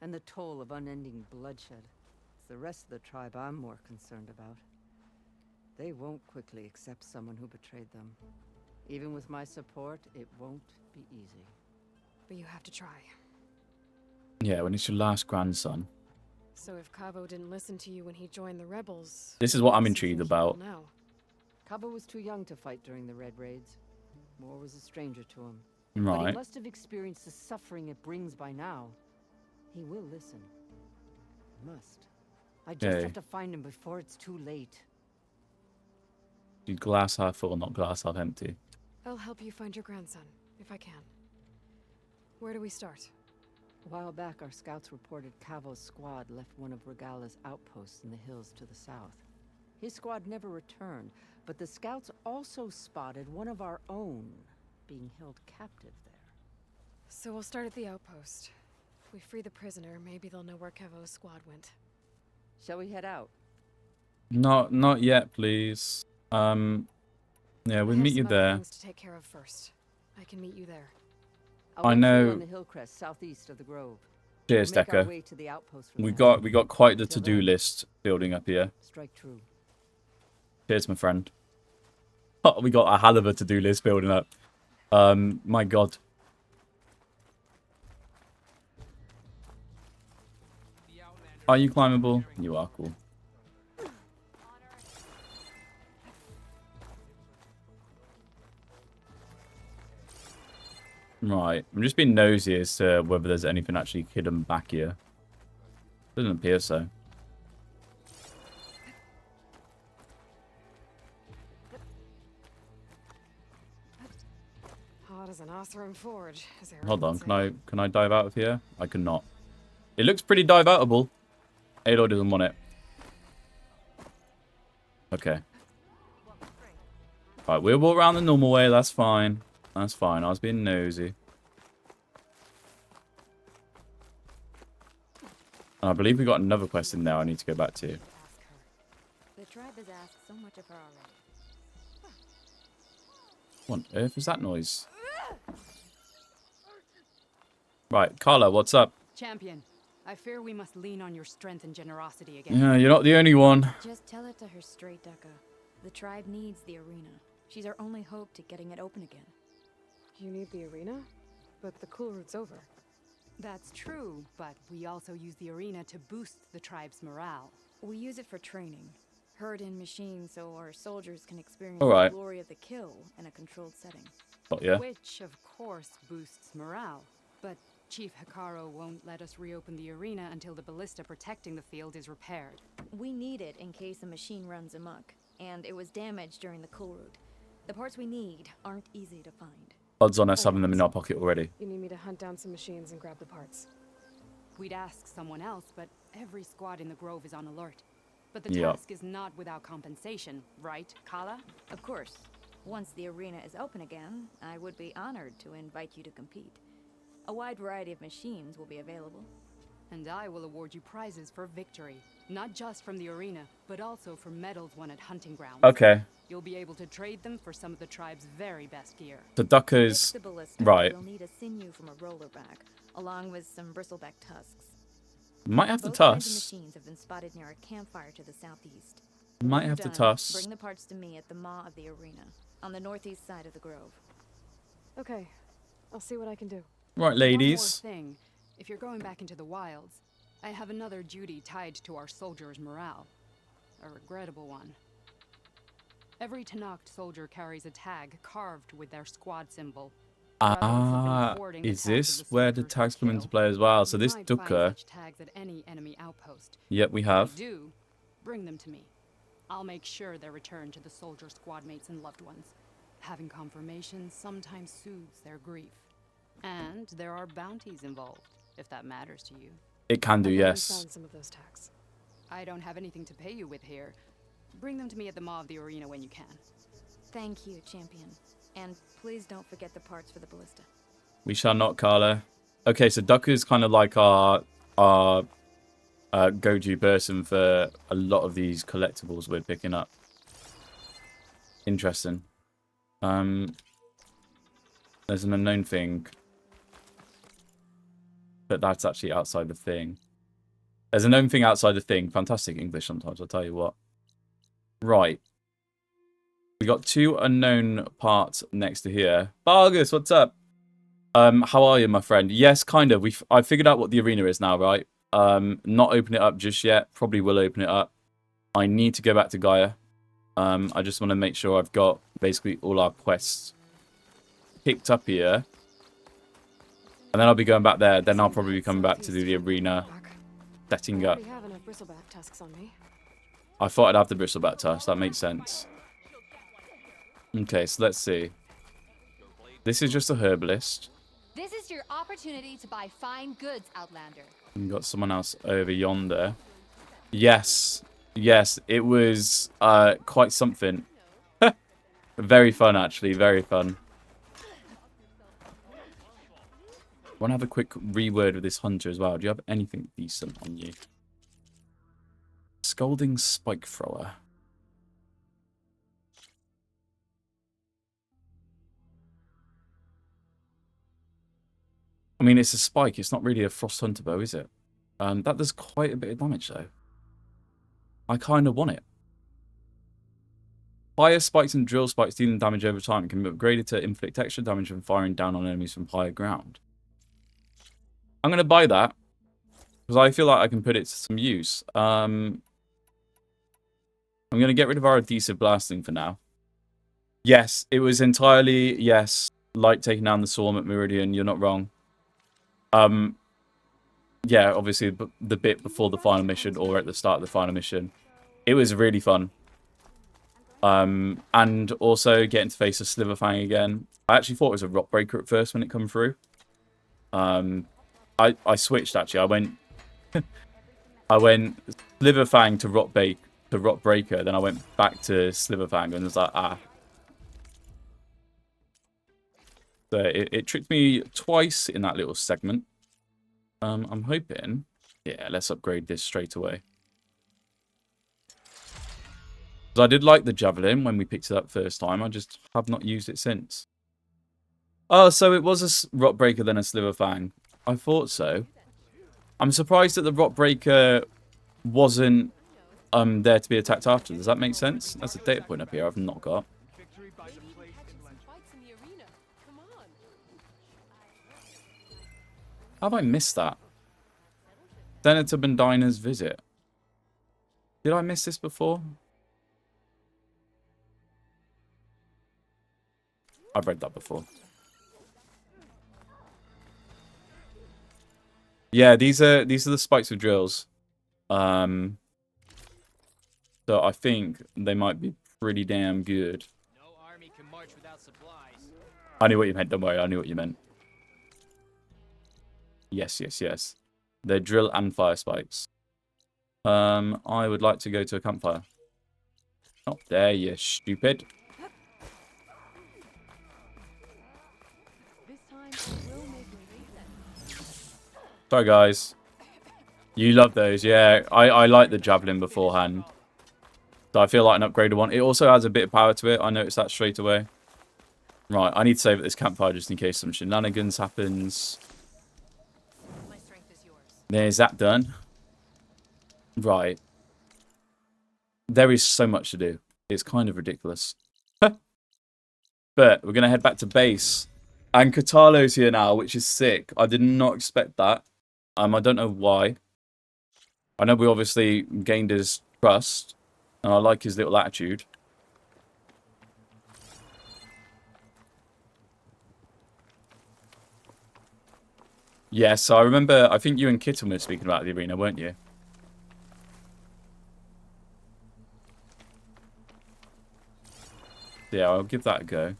and the toll of unending bloodshed. It's the rest of the tribe I'm more concerned about. They won't quickly accept someone who betrayed them. Even with my support, it won't be easy. But you have to try. Yeah, when it's your last grandson. So if Cavo didn't listen to you when he joined the rebels... This is what I'm does he intrigued think he will about. now? Cabo was too young to fight during the Red Raids. War was a stranger to him. But Right. he must have experienced the suffering it brings by now. He will listen. Must. I just Okay. have to find him before it's too late. Glass half full, not glass half empty. I'll help you find your grandson, if I can. Where do we start? A while back, our scouts reported Cavo's squad left one of Regala's outposts in the hills to the south. His squad never returned, but the scouts also spotted one of our own being held captive there. So we'll start at the outpost. If we free the prisoner, maybe they'll know where Cavo's squad went. Shall we head out? Not yet, please. Yeah, we'll meet you there. Things to take care of first. I can meet you there. I'll I wait for you know. on the hill crest southeast of the grove. Cheers, We'll make our Decker. way to the outpost from We there. got quite the Till to-do then, list building up here. Strike true. Cheers, my friend. Oh, we got a hell of a to-do list building up. My God. Are you climbable? You are cool. Right, I'm just being nosy as to whether there's anything actually hidden back here. Doesn't appear so. Hot as an Oseram forge, as Aaron Hold would on, say. can I dive out of here? I cannot. It looks pretty dive outable. Aloy doesn't want it. Okay. Right, we'll walk around the normal way, that's fine. That's fine, I was being nosy. And I believe we got another quest in there I need to go back to. The tribe has asked so much of her already. What on earth is that noise? Right, Carla, what's up? Champion, I fear we must lean on your strength and generosity again. Yeah, you're not the only one. Just tell it to her straight, Ducka. The tribe needs the arena. She's our only hope to getting it open again. You need the arena? But the KULRUT's over. That's true, but we also use the arena to boost the tribe's morale. We use it for training. Herd in machines so our soldiers can experience Alright. the glory of the kill in a controlled setting. Got ya. Which, of course, boosts morale. But Chief Hikaru won't let us reopen the arena until the ballista protecting the field is repaired. We need it in case a machine runs amok, and it was damaged during the KULRUT. The parts we need aren't easy to find. Odds on us having them in our pocket already. You need me to hunt down some machines and grab the parts. We'd ask someone else, but every squad in the grove is on alert. But the Yep. task is not without compensation, right, Kala? Of course. Once the arena is open again, I would be honored to invite you to compete. A wide variety of machines will be available. And I will award you prizes for victory. Not just from the arena, but also for medals won at hunting grounds. Okay. You'll be able to trade them for some of the tribe's very best gear. The Duckers. The ballista, Right. We'll need a sinew from a rollerback, along with some bristleback tusks. Might have the Both kinds of tusk. machines have been spotted near a campfire to the southeast. Might When have the done, tusk. Bring the parts to me at the maw of the arena, on the northeast side of the grove. Okay, I'll see what I can do. Right, ladies. One more thing. If you're going back into the wilds, I have another duty tied to our soldiers' morale. A regrettable one. Every Tenakth soldier carries a tag carved with their squad symbol. Ah, is this where the tags come into play as well? So this ducker. Tags at any enemy outpost. Yep, we If have. you do, bring them to me. I'll make sure they're returned to the soldier squad mates and loved ones. Having confirmation sometimes soothes their grief. And there are bounties involved, if that matters to you. It can do, I've already yes. found some of those tags. I don't have anything to pay you with here. Bring them to me at the Maw of the Arena when you can. Thank you, champion. And please don't forget the parts for the ballista. We shall not, Carla. Okay, so Ducker's kind of like our go-to person for a lot of these collectibles we're picking up. Interesting. There's an unknown thing. But that's actually outside the thing. There's a known thing outside the thing. Fantastic English sometimes, I'll tell you what. Right. We got 2 unknown parts next to here. Vargas, what's up? How are you, my friend? Yes, kind of. I figured out what the arena is now, right? Not open it up just yet. Probably will open it up. I need to go back to Gaia. I just want to make sure I've got basically all our quests picked up here. And then I'll be going back there. Then I'll probably be coming back to do the arena setting up. I thought I'd have the bristleback tusk. That makes sense. Okay, so let's see. This is just a herbalist. This is your opportunity to buy fine goods, Outlander. We got someone else over yonder. Yes. Yes, it was quite something. Very fun, actually. Very fun. I want to have a quick reword with this hunter as well. Do you have anything decent on you? Scolding spike thrower. I mean, it's a spike. It's not really a frost hunter bow, is it? That does quite a bit of damage, though. I kind of want it. Fire spikes and drill spikes dealing damage over time can be upgraded to inflict extra damage when firing down on enemies from higher ground. I'm going to buy that because I feel like I can put it to some use. I'm going to get rid of our adhesive blasting for now. Yes, it was entirely, yes, like taking down the Swarm at Meridian. You're not wrong. Yeah, obviously the bit before the final mission or at the start of the final mission. It was really fun. And also getting to face a Sliverfang again. I actually thought it was a Rockbreaker at first when it come through. I switched actually. I went Sliverfang to Rockbreaker, then I went back to Sliverfang and was like, ah. So it tricked me twice in that little segment. I'm hoping, yeah, let's upgrade this straight away. Because I did like the Javelin when we picked it up first time. I just have not used it since. Oh, so it was a Rockbreaker then a Sliverfang. I thought so. I'm surprised that the Rockbreaker wasn't there to be attacked after. Does that make sense? That's a data point up here I've not got. How have I missed that? Senator Bandina's visit. Did I miss this before? I've read that before. Yeah, these are the spikes with drills. So I think they might be pretty damn good. No army can march without supplies. I knew what you meant, don't worry, I knew what you meant. Yes, yes, yes. They're drill and fire spikes. I would like to go to a campfire. Not there, you stupid. Sorry, guys. You love those, yeah. I like the Javelin beforehand. So I feel like an upgraded one. It also has a bit of power to it. I noticed that straight away. Right, I need to save at this campfire just in case some shenanigans happens. There's that done. Right. There is so much to do. It's kind of ridiculous. But we're going to head back to base. And Katalo's here now, which is sick. I did not expect that. I don't know why. I know we obviously gained his trust. And I like his little attitude. Yes, I remember. I think you and Kitten were speaking about the arena, weren't you? Yeah, I'll give that a go.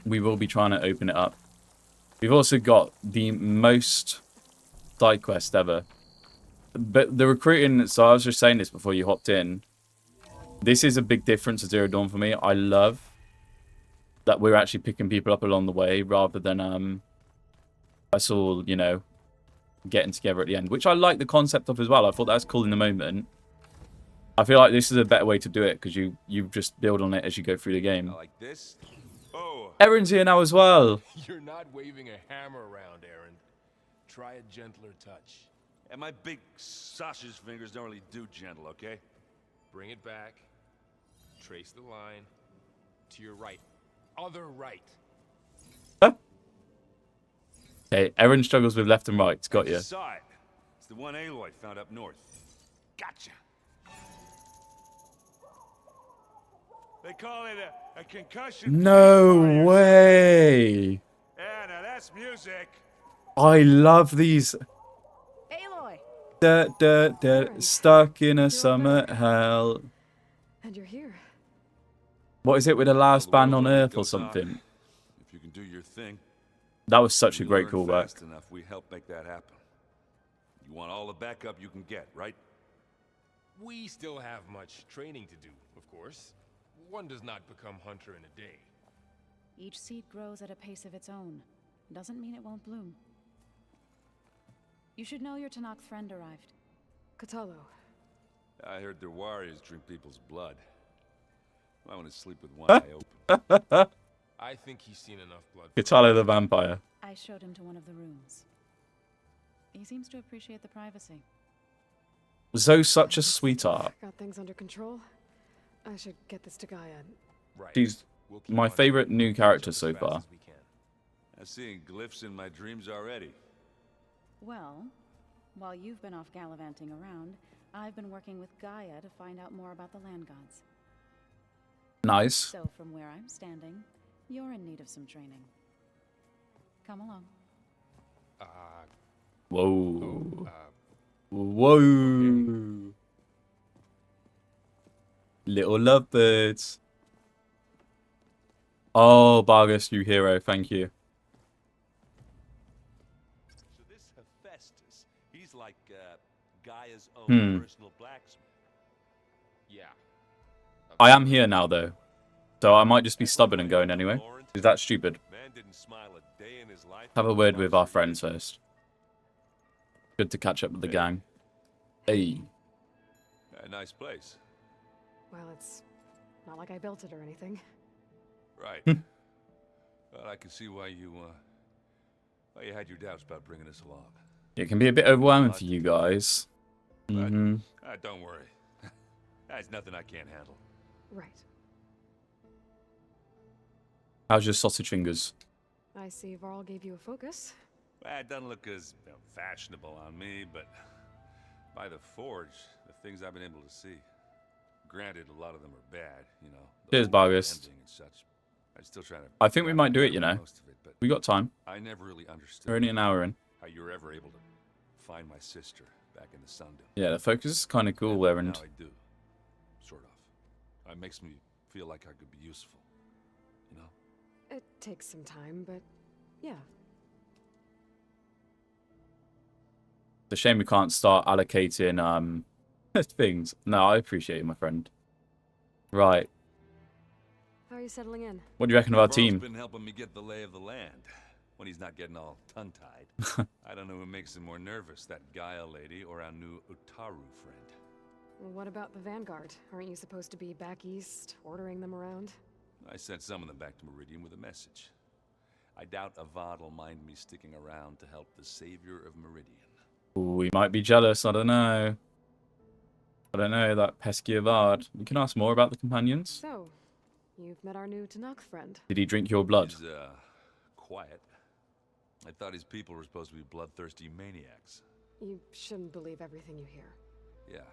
We will be trying to open it up. We've also got the most side quest ever. But the recruiting, so I was just saying this before you hopped in. This is a big difference to Zero Dawn for me. I love that we're actually picking people up along the way rather than us all, you know, getting together at the end, which I like the concept of as well. I thought that was cool in the moment. I feel like this is a better way to do it because you just build on it as you go through the game. Like this? Oh. Erin's here now as well. You're not waving a hammer around, Erin. Try a gentler touch. And my big sausage fingers don't really do gentle, okay? Bring it back. Trace the line. To your right. Other right. Huh? Okay, Erin struggles with left and right. Got you. Saw it. It's the one Aloy found up north. Gotcha. They call it a concussion. No way. Yeah, now that's music. I love these. Aloy. Stuck in a summer hell. And you're here. What is it with the last band on Earth or something? If you can do your thing. That was such a great callback. Fast enough, we help make that happen. You want all the backup you can get, right? We still have much training to do, of course. One does not become hunter in a day. Each seed grows at a pace of its own. Doesn't mean it won't bloom. You should know your Tanakh friend arrived. Katalo. I heard their warriors drink people's blood. I want to sleep with one eye open. I think he's seen enough blood. Katalo the vampire. I showed him to one of the rooms. He seems to appreciate the privacy. Zoe's such a sweetheart. Got things under control. I should get this to Gaia. Right. She's my favorite new character so far. I'm seeing glyphs in my dreams already. Well, while you've been off gallivanting around, I've been working with Gaia to find out more about the land gods. Nice. So from where I'm standing, you're in need of some training. Come along. Whoa. Whoa. Okay. Little lovebirds. Oh, Bargus, you hero. Thank you. So this Hephaestus, he's like Gaia's own personal blacksmith. Yeah. I am here now, though. So I might just be stubborn and going anyway. Is that stupid? Man didn't smile a day in his life. Have a word with our friends first. Good to catch up with the gang. Hey. A nice place. Well, it's not like I built it or anything. Right. Well, I can see why you had your doubts about bringing us along. It can be a bit overwhelming for you guys. Don't worry. That's nothing I can't handle. Right. How's your sausage fingers? I see Varl gave you a focus. Well, it doesn't look as fashionable on me, but by the forge, the things I've been able to see. Granted, a lot of them are bad, you know. Cheers, Bargus. I'm still trying to. I think we might do it, you know. We got time. I never really understood. We're only an hour in. How you were ever able to find my sister back in the Sundom. Yeah, the focus is kind of cool there, and now I do, sort of. It makes me feel like I could be useful, you know. It takes some time, but yeah. It's a shame we can't start allocating things. No, I appreciate you, my friend. Right. How are you settling in? What do you reckon of our Varl's team? Been helping me get the lay of the land when he's not getting all tongue-tied. I don't know who makes him more nervous, that Gaia lady or our new Utaru friend. Well, what about the Vanguard? Aren't you supposed to be back east, ordering them around? I sent some of them back to Meridian with a message. I doubt Avad will mind me sticking around to help the savior of Meridian. We might be jealous. I don't know. That pesky Avad. We can ask more about the companions. So, you've met our new Tanakh friend. Did he drink your blood? He's, quiet. I thought his people were supposed to be bloodthirsty maniacs. You shouldn't believe everything you hear. Yeah.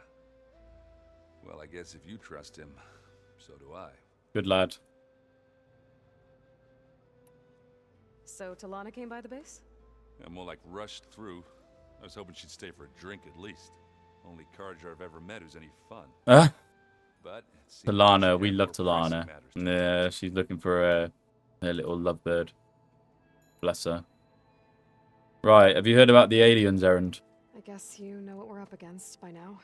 Well, I guess if you trust him, so do I. Good lad. So Talana came by the base? Yeah, more like rushed through. I was hoping she'd stay for a drink at least. Only Carja I've ever met who's any fun. But it seems like Talana, she we had love more pressing Talana. matters. Yeah, she's looking for a little lovebird. Bless her. Right, have you heard about the aliens, Erend? I guess you know what we're up against by now.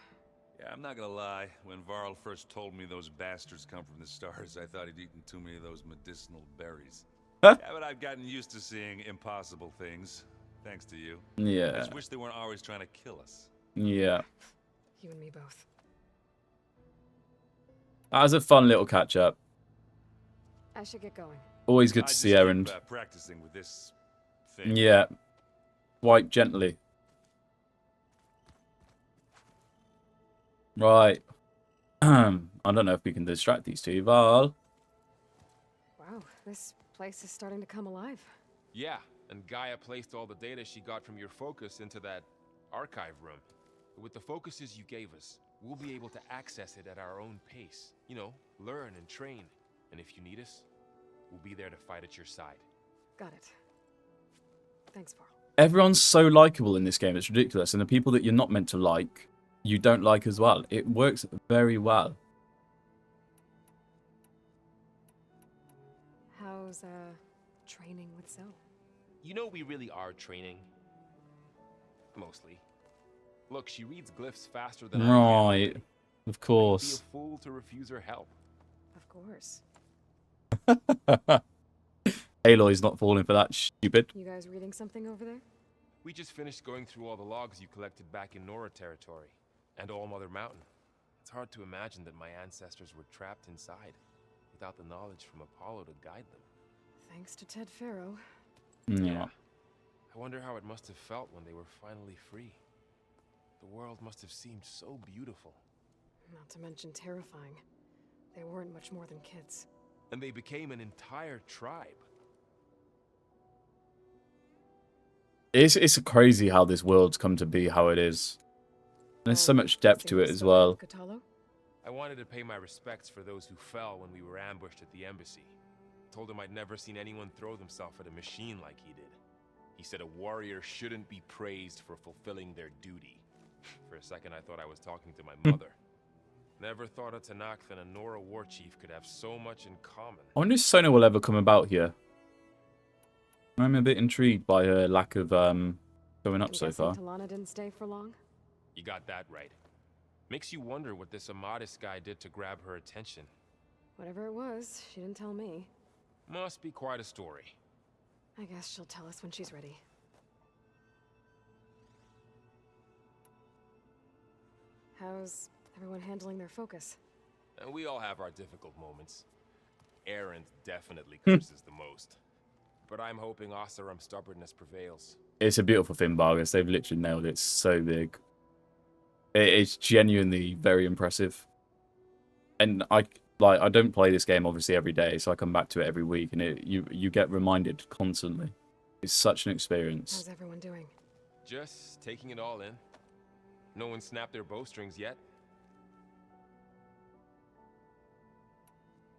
Yeah, I'm not gonna lie. When Varl first told me those bastards come from the stars, I thought he'd eaten too many of those medicinal berries. Yeah, but I've gotten used to seeing impossible things, thanks to you. Yeah. I just wish they weren't always trying to kill us. Yeah. You and me both. That was a fun little catch-up. I should get going. Always good to see Erend. Practicing with this thing. Yeah. Wipe gently. Right. I don't know if we can distract these two. Val. Wow, this place is starting to come alive. Yeah, and Gaia placed all the data she got from your focus into that archive room. With the focuses you gave us, we'll be able to access it at our own pace. You know, learn and train. And if you need us, we'll be there to fight at your side. Got it. Thanks, Varl. Everyone's so likable in this game. It's ridiculous. And the people that you're not meant to like, you don't like as well. It works very well. How's training with Zoe? You know we really are training. Mostly. Look, she reads glyphs faster than I can. Right. Of course. I'd be a fool to refuse her help. Of course. Aloy's not falling for that, stupid. You guys reading something over there? We just finished going through all the logs you collected back in Nora territory. And All Mother Mountain. It's hard to imagine that my ancestors were trapped inside, without the knowledge from Apollo to guide them. Thanks to Ted Faro. Yeah. I wonder how it must have felt when they were finally free. The world must have seemed so beautiful. Not to mention terrifying. They weren't much more than kids. And they became an entire tribe. It's crazy how this world's come to be how it is. There's so much depth to it as well. I wanted to pay my respects for those who fell when we were ambushed at the embassy. Told him I'd never seen anyone throw themselves at a machine like he did. He said a warrior shouldn't be praised for fulfilling their duty. For a second, I thought I was talking to my mother. Never thought a Tanakh and a Nora war chief could have so much in common. I wonder if Sona will ever come about here. I'm a bit intrigued by her lack of going up so far. Talana didn't stay for long? You got that right. Makes you wonder what this Amadis guy did to grab her attention. Whatever it was, she didn't tell me. Must be quite a story. I guess she'll tell us when she's ready. How's everyone handling their focus? And we all have our difficult moments. Erend definitely curses the most. But I'm hoping Oseram's stubbornness prevails. It's a beautiful thing, Vargas. They've literally nailed it. It's so big. It's genuinely very impressive. And I don't play this game obviously every day, so I come back to it every week, and you get reminded constantly. It's such an experience. How's everyone doing? Just taking it all in. No one snapped their bowstrings yet.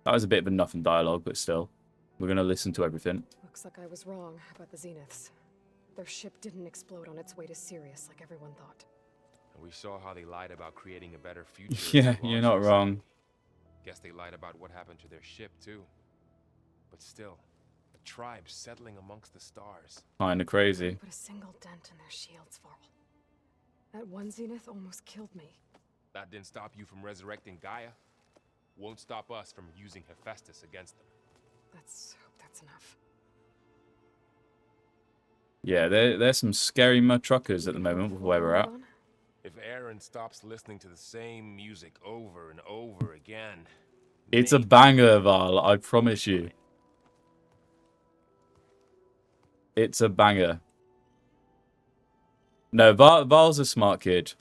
That was a bit of a nothing dialogue, but still. We're going to listen to everything. Looks like I was wrong about the Zeniths. Their ship didn't explode on its way to Sirius like everyone thought. And we saw how they lied about creating a better future. Yeah, you're not wrong. Guess they lied about what happened to their ship, too. But still, a tribe settling amongst the stars. Kinda crazy. Put a single dent in their shields, Varl. That one Zenith almost killed me. That didn't stop you from resurrecting Gaia. Won't stop us from using Hephaestus against them. Let's hope that's enough. Yeah, there's some scary mud truckers at the moment with where we're at. If Erend stops listening to the same music over and over again... It's a banger, Val, I promise you. It's a banger. No, Val's a smart kid.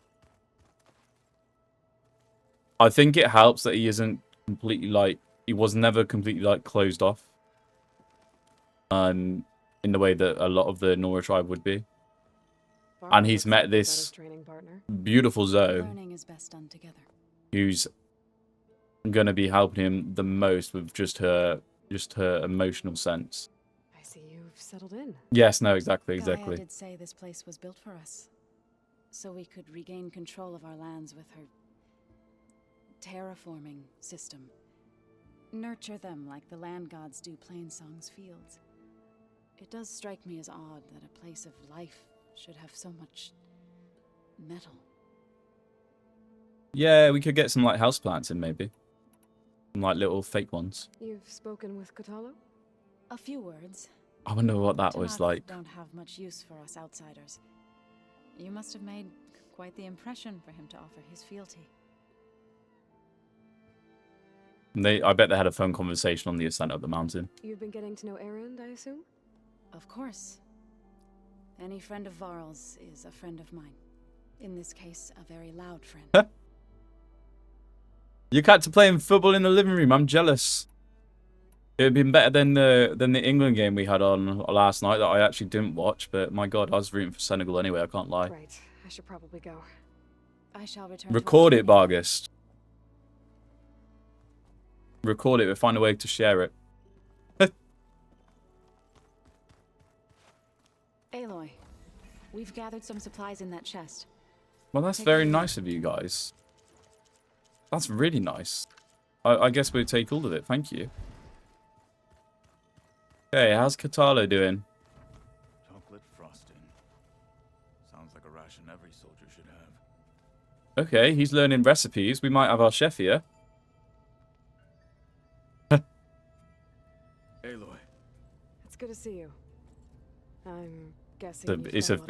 I think it helps that he isn't completely he was never completely closed off. In the way that a lot of the Nora tribe would be. And he's met this beautiful Zoe, who's gonna be helping him the most with just her emotional sense. I see you've settled in. Yes, no, exactly. Gaia did say this place was built for us, so we could regain control of our lands with her terraforming system. Nurture them like the land gods do Plainsong's fields. It does strike me as odd that a place of life should have so much metal. Yeah, we could get some like houseplants in maybe. Some like little fake ones. You've spoken with Katalo? A few words. I wonder what that was Tanakh like. Don't have much use for us outsiders. You must have made quite the impression for him to offer his fealty. I bet they had a phone conversation on the ascent up the mountain. You've been getting to know Erend, I assume? Of course. Any friend of Varl's is a friend of mine. In this case, a very loud friend. You got to playing football in the living room. I'm jealous. It would have been better than the England game we had on last night that I actually didn't watch. But my God, I was rooting for Senegal anyway. I can't lie. Right. I should probably go. I shall return. Record it, Bargus. Record it. We'll find a way to share it. Aloy, we've gathered some supplies in that chest. Well, that's very nice of you guys. That's really nice. I guess we'll take all of it. Thank you. Hey, how's Katalo doing? Chocolate frosting. Sounds like a ration every soldier should have. Okay, he's learning recipes. We might have our chef here. Aloy. It's good to see you. I'm guessing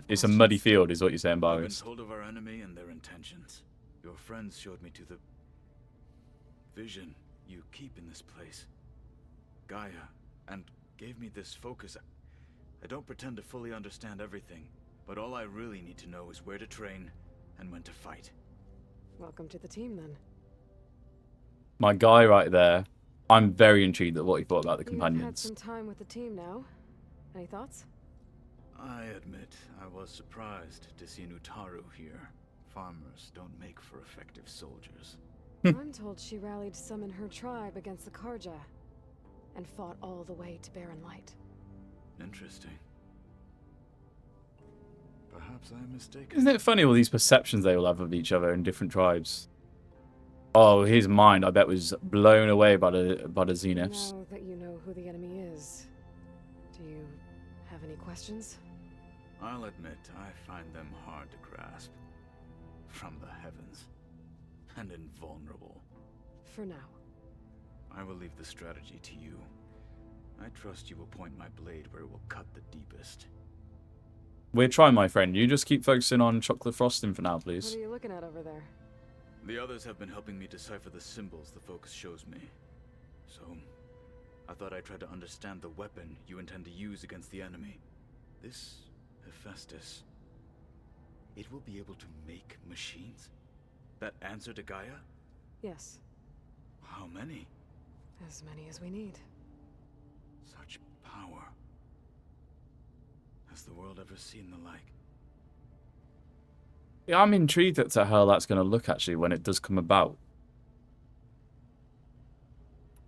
It's a muddy field, is what you're saying, I've been Bargus. told of our enemy and their intentions. Your friends showed me to the vision you keep in this place, Gaia, and gave me this focus. I don't pretend to fully understand everything, but all I really need to know is where to train and when to fight. Welcome to the team, then. My guy right there. I'm very intrigued at what he thought about the You've had companions. some time with the team now. Any thoughts? I admit I was surprised to see Nutaru here. Farmers don't make for effective soldiers. I'm told she rallied some in her tribe against the Karja and fought all the way to Barren Light. Interesting. Perhaps I'm mistaken. Isn't it funny all these perceptions they all have of each other in different tribes? Oh, his mind, I bet, was blown away by the Zeniths. Now that you know who the enemy is, do you have any questions? I'll admit I find them hard to grasp. From the heavens. And invulnerable. For now. I will leave the strategy to you. I trust you will point my blade where it will cut the deepest. We're trying, my friend. You just keep focusing on chocolate frosting for now, What please. are you looking at over there? The others have been helping me decipher the symbols the focus shows me. So, I thought I'd try to understand the weapon you intend to use against the enemy. This Hephaestus. It will be able to make machines? That answer to Gaia? Yes. How many? As many as we need. Such power. Has the world ever seen the like? Yeah, I'm intrigued as to how that's going to look, actually, when it does come about.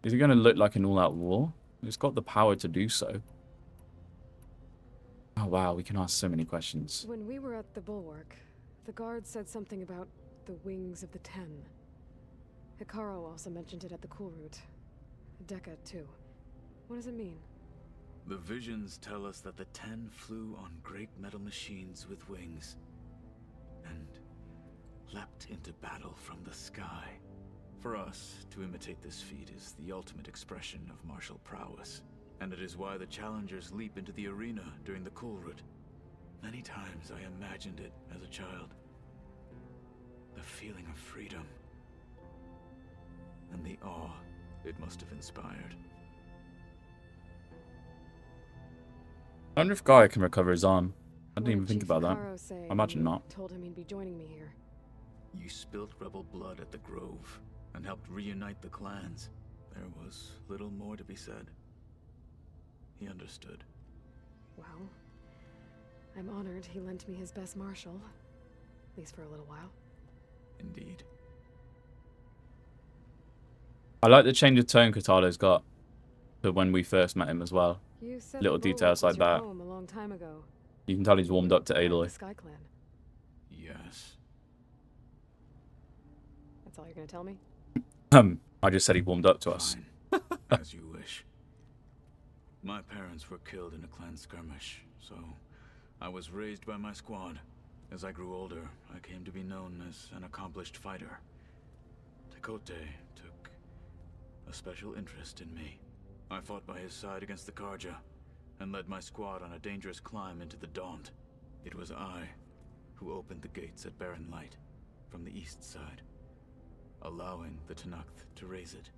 Is it going to look like an all-out war? It's got the power to do so. Oh, wow, we can ask so many questions. When we were at the Bulwark, the guard said something about the Wings of the Ten. Hikaru also mentioned it at the KULRUT. Dekka, too. What does it mean? The visions tell us that the Ten flew on great metal machines with wings and leapt into battle from the sky. For us, to imitate this feat is the ultimate expression of martial prowess, and it is why the challengers leap into the arena during the KULRUT. Many times I imagined it as a child. The feeling of freedom and the awe it must have inspired. I wonder if Gaia can recover his arm. I didn't What even did think Chief about that. Hikaru say I imagine when you not. Told him he'd be joining me here. You spilt rebel blood at the Grove and helped reunite the clans. There was little more to be said. He understood. Well, I'm honored he lent me his best martial. At least for a little while. Indeed. I like the change of tone Katalo's got to when we first met him as well. You said little the Bulwark details like was your that. home a long time ago. You can tell he's warmed up to Part of Aloy. the Sky Clan. Yes. That's all you're gonna tell me? I just said he warmed up to us. As you wish. My parents were killed in a clan skirmish, so I was raised by my squad. As I grew older, I came to be known as an accomplished fighter. Tekote took a special interest in me. I fought by his side against the Karja, and led my squad on a dangerous climb into the Daunt. It was I who opened the gates at Barren Light, from the east side, allowing the Tenakth to raise it.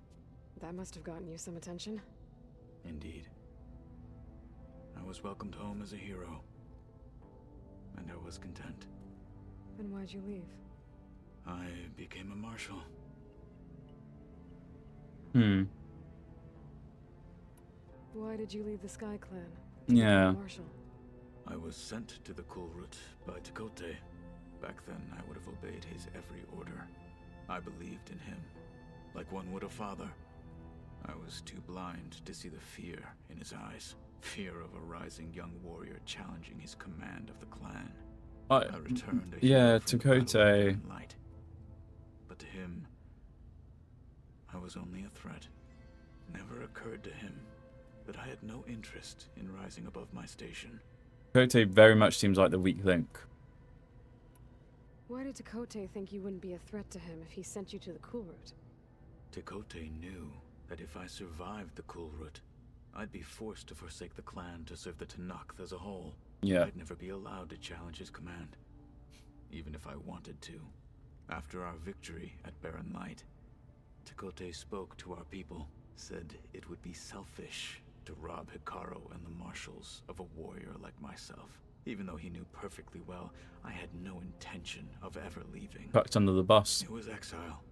That must have gotten you some attention. Indeed. I was welcomed home as a hero, and I was content. Then why'd you leave? I became a marshal. Why did you leave the Sky Clan? Yeah. Marshal. I was sent to the KULRUT by Tekote. Back then, I would have obeyed his every order. I believed in him, like one would a father. I was too blind to see the fear in his eyes. Fear of a rising young warrior challenging his command of the clan. I returned a hero Yeah, from the battle of Tekote. Barren Light. But to him, I was only a threat. Never occurred to him that I had no interest in rising above my station. Tekote very much seems like the weak link. Why did Tekote think you wouldn't be a threat to him if he sent you to the KULRUT? Tekote knew that if I survived the KULRUT, I'd be forced to forsake the clan to serve the Tenakth as a whole. Yeah. I'd never be allowed to challenge his command, even if I wanted to. After our victory at Barren Light, Tekote spoke to our people, said it would be selfish to rob Hikaru and the marshals of a warrior like myself. Even though he knew perfectly well I had no intention of ever leaving. Tucked under the bus. It was exile,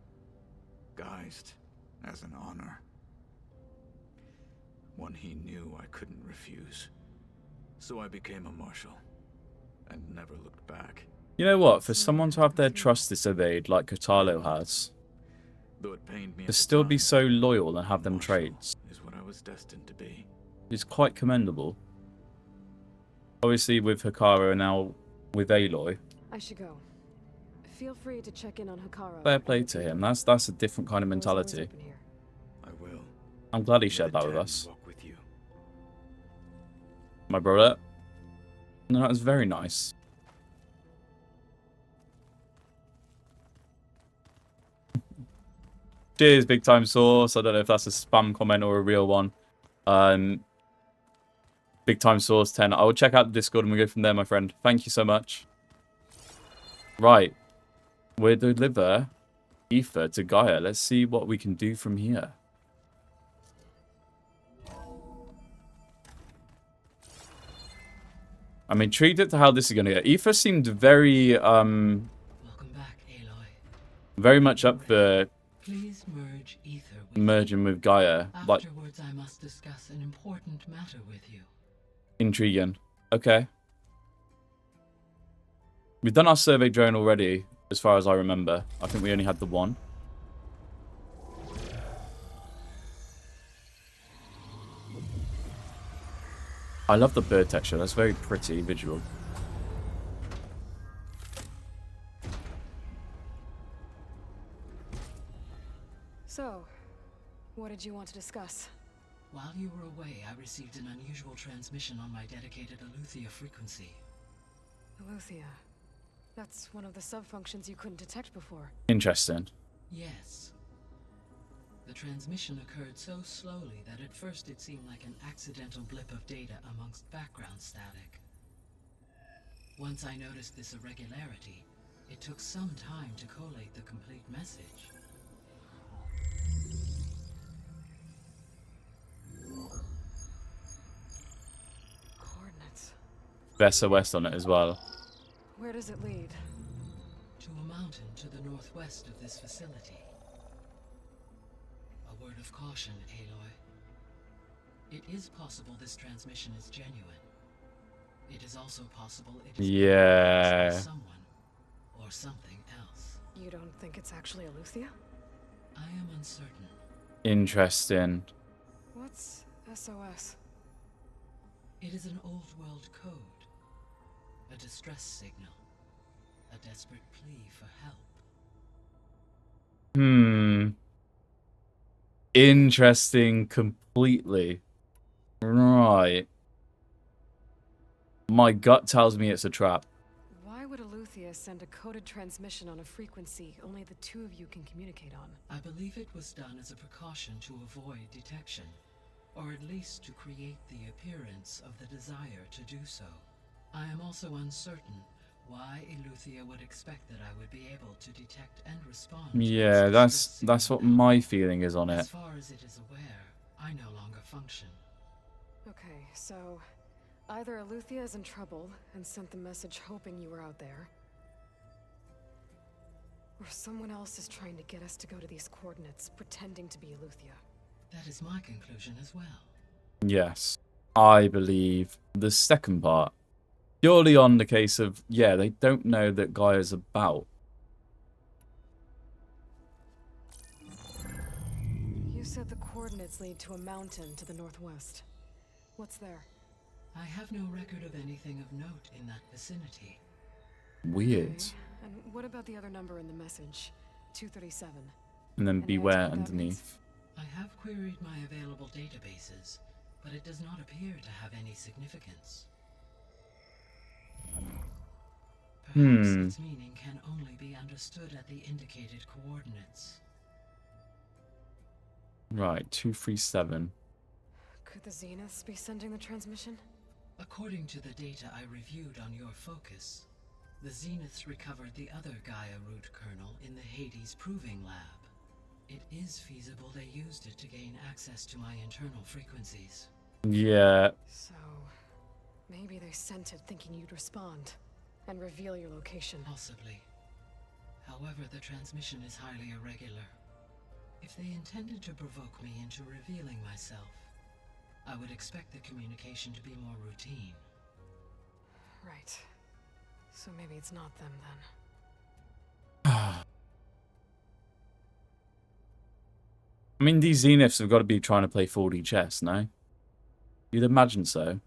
guised as an honor. One he knew I couldn't refuse. So I became a marshal, and never looked back. You know what? For someone to have their trust disobeyed like Kotalo has, Though it pained me to at the still be time, so loyal and have them traits is what I was destined to be. is quite commendable. Obviously with Hikaru and now with Aloy. I should go. Feel free to check in on Hikaru. Fair play to him. That's a different kind of mentality. I will. I'm glad he shared that with us. My brother. No, that was very nice. Cheers, Big Time Source. I don't know if that's a spam comment or a real one. Big Time Source 10. I will check out the Discord and we'll go from there, my friend. Thank you so much. Right. We'll deliver Ether to Gaia. Let's see what we can do from here. I'm intrigued as to how this is going to go. Ether seemed very, Welcome back, Aloy. very much up for Please merge Ether with merging with Gaia. Like, Afterwards, I must discuss an important matter with you. intriguing. Okay. We've done our survey drone already, as far as I remember. I think we only had the one. I love the bird texture. That's very pretty visual. So, what did you want to discuss? While you were away, I received an unusual transmission on my dedicated Aletheia frequency. Aletheia. That's one of the sub-functions you couldn't detect before. Interesting. Yes. The transmission occurred so slowly that at first it seemed like an accidental blip of data amongst background static. Once I noticed this irregularity, it took some time to collate the complete message. Coordinates. SOS on it as well. Where does it lead? To a mountain to the northwest of this facility. A word of caution, Aloy. It is possible this transmission is genuine. It is also possible it is someone or something else. You don't think it's actually Aletheia? I am uncertain. Interesting. What's SOS? It is an old world code. A distress signal. A desperate plea for help. Interesting completely. Right. My gut tells me it's a trap. Why would Eleuthia send a coded transmission on a frequency only the two of you can communicate on? I believe it was done as a precaution to avoid detection, or at least to create the appearance of the desire to do so. I am also uncertain why Eleuthia would expect that I would be able to detect and respond to Yeah, that's what my feeling is on it. As far as it is aware, I no longer function. Okay, so either Eleuthia is in trouble and sent the message hoping you were out there, or someone else is trying to get us to go to these coordinates, pretending to be Eleuthia. That is my conclusion as well. Yes, I believe the second part. Purely on the case of, yeah, they don't know that Gaia's about. You said the coordinates lead to a mountain to the northwest. What's there? I have no record of anything of note in that vicinity. Weird. Okay. And what about the other number in the message? 237. And then Any beware idea what that underneath. I have queried my available databases, but it does not appear to have any significance. Perhaps its meaning can only be understood at the indicated coordinates. Right, 237. Could the Zeniths be sending the transmission? According to the data I reviewed on your focus, the Zeniths recovered the other Gaia root kernel in the Hades Proving Lab. It is feasible they used it to gain access to my internal frequencies. Yeah. So, maybe they sent it thinking you'd respond and reveal your location. Possibly. However, the transmission is highly irregular. If they intended to provoke me into revealing myself, I would expect the communication to be more routine. Right. So maybe it's not them then. I mean, these Zeniths have got to be trying to play 4D chess, no? You'd imagine so.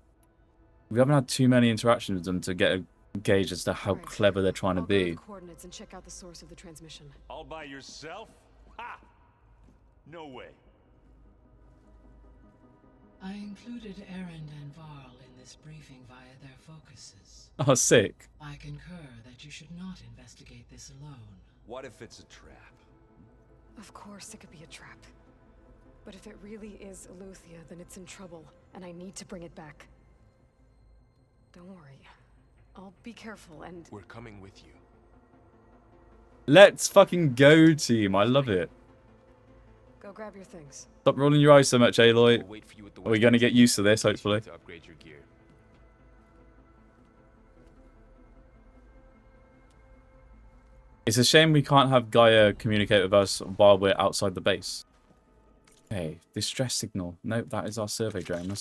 We haven't had too many interactions with them to get a gauge as to how clever they're trying to I'll go to be. the coordinates and check out the source of the transmission. All by yourself? Ha! No way. I included Erend and Varl in this briefing via their focuses. Oh, sick. I concur that you should not investigate this alone. What if it's a trap? Of course it could be a trap. But if it really is Eleuthia, then it's in trouble, and I need to bring it back. Don't worry. I'll be careful and... We're coming with you. Let's fucking go, team. I love it. Go grab your things. Stop rolling your eyes so much, Aloy. We'll wait for you at the Are we going to get used to this, hopefully? To upgrade your gear. It's a shame we can't have Gaia communicate with us while we're outside the base. Okay, distress signal. Nope, that is our survey drone.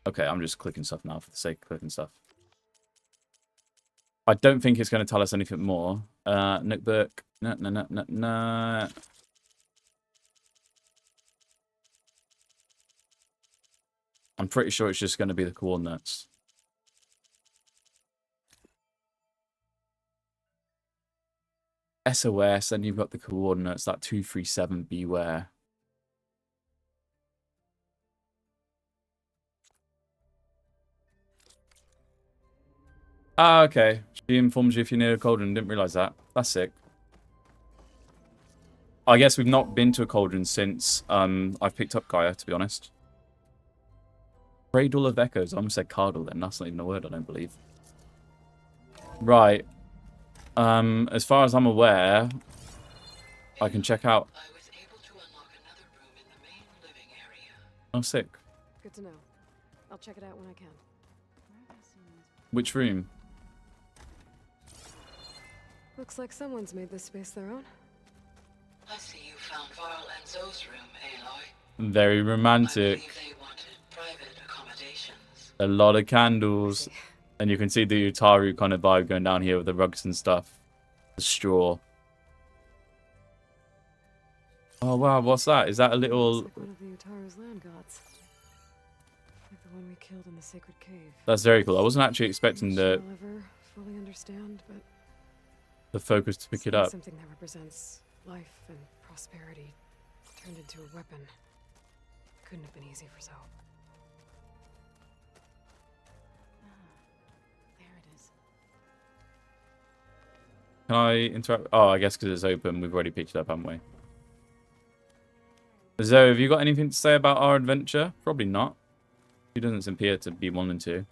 Okay, I'm just clicking stuff now for the sake of clicking stuff. I don't think it's going to tell us anything more. Notebook. No. I'm pretty sure it's just going to be the coordinates. SOS, then you've got the coordinates, that 237, beware. Ah, okay. She informs you if you're near a cauldron. Didn't realize that. That's sick. I guess we've not been to a cauldron since I've picked up Gaia, to be honest. Cradle of Echoes. I almost said cardle then. That's not even a word, I don't believe. Right. As far as I'm aware, I can check out. I was able to unlock another room in the main living area. Oh, sick. Good to know. I'll check it out when I can. Which room? Looks like someone's made this space their own. I see you found Varl and Zoe's room, Aloy. Very romantic. I believe they wanted private accommodations. A lot of candles. And you can see the Utaru kind of vibe going down here with the rugs and stuff. The straw. Oh, wow. What's that? Is that a little... Looks like one of the Utaru's land gods. The one we killed in the sacred cave. That's very cool. I wasn't actually expecting Not sure the I'll ever fully understand, but focus to pick it seeing up. something that represents life and prosperity turned into a weapon couldn't have been easy for Zoe. There it is. Can I interact? Oh, I guess because it's open, we've already picked it up, haven't we? Zoe, have you got anything to say about our adventure? Probably not. She doesn't appear to be wanting to.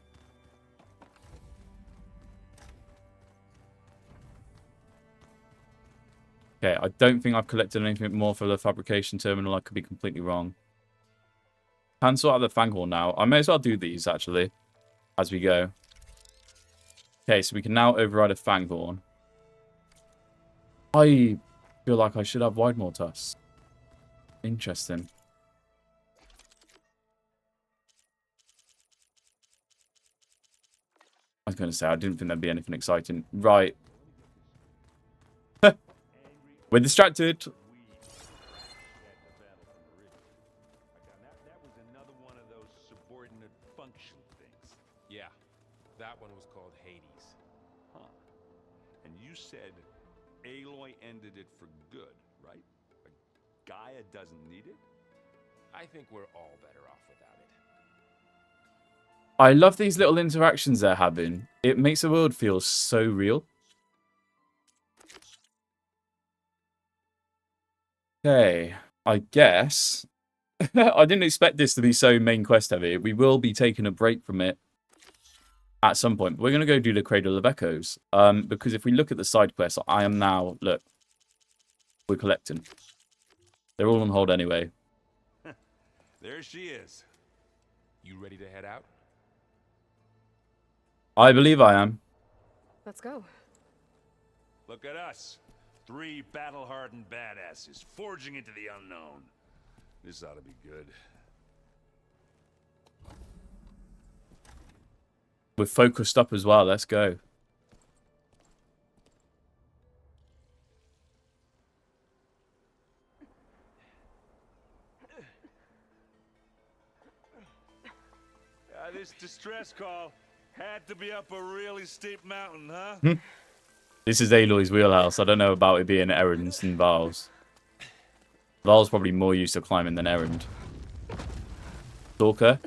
Okay, I don't think I've collected anything more for the fabrication terminal. I could be completely wrong. Can sort out the Fanghorn now. I may as well do these, actually, as we go. Okay, so we can now override a Fanghorn. I feel like I should have Widemore tusks. Interesting. I was going to say, I didn't think there'd be anything exciting. Right. We're distracted. That was another one of those subordinate function things. Yeah, that one was called Hades. Huh. And you said Aloy ended it for good, right? Gaia doesn't need it? I think we're all better off without it. I love these little interactions they're having. It makes the world feel so real. Okay, I guess. I didn't expect this to be so main quest heavy. We will be taking a break from it at some point. But we're going to go do the Cradle of Echoes. Because if we look at the side quests, I am now... Look. We're collecting. They're all on hold anyway. There she is. You ready to head out? I believe I am. Let's go. Look at us. 3 battle-hardened badasses forging into the unknown. This ought to be good. We're focused up as well. Let's go. This distress call had to be up a really steep mountain, huh? This is Aloy's wheelhouse. I don't know about it being Erend's and Val's. Val's probably more used to climbing than Erend. Stalker?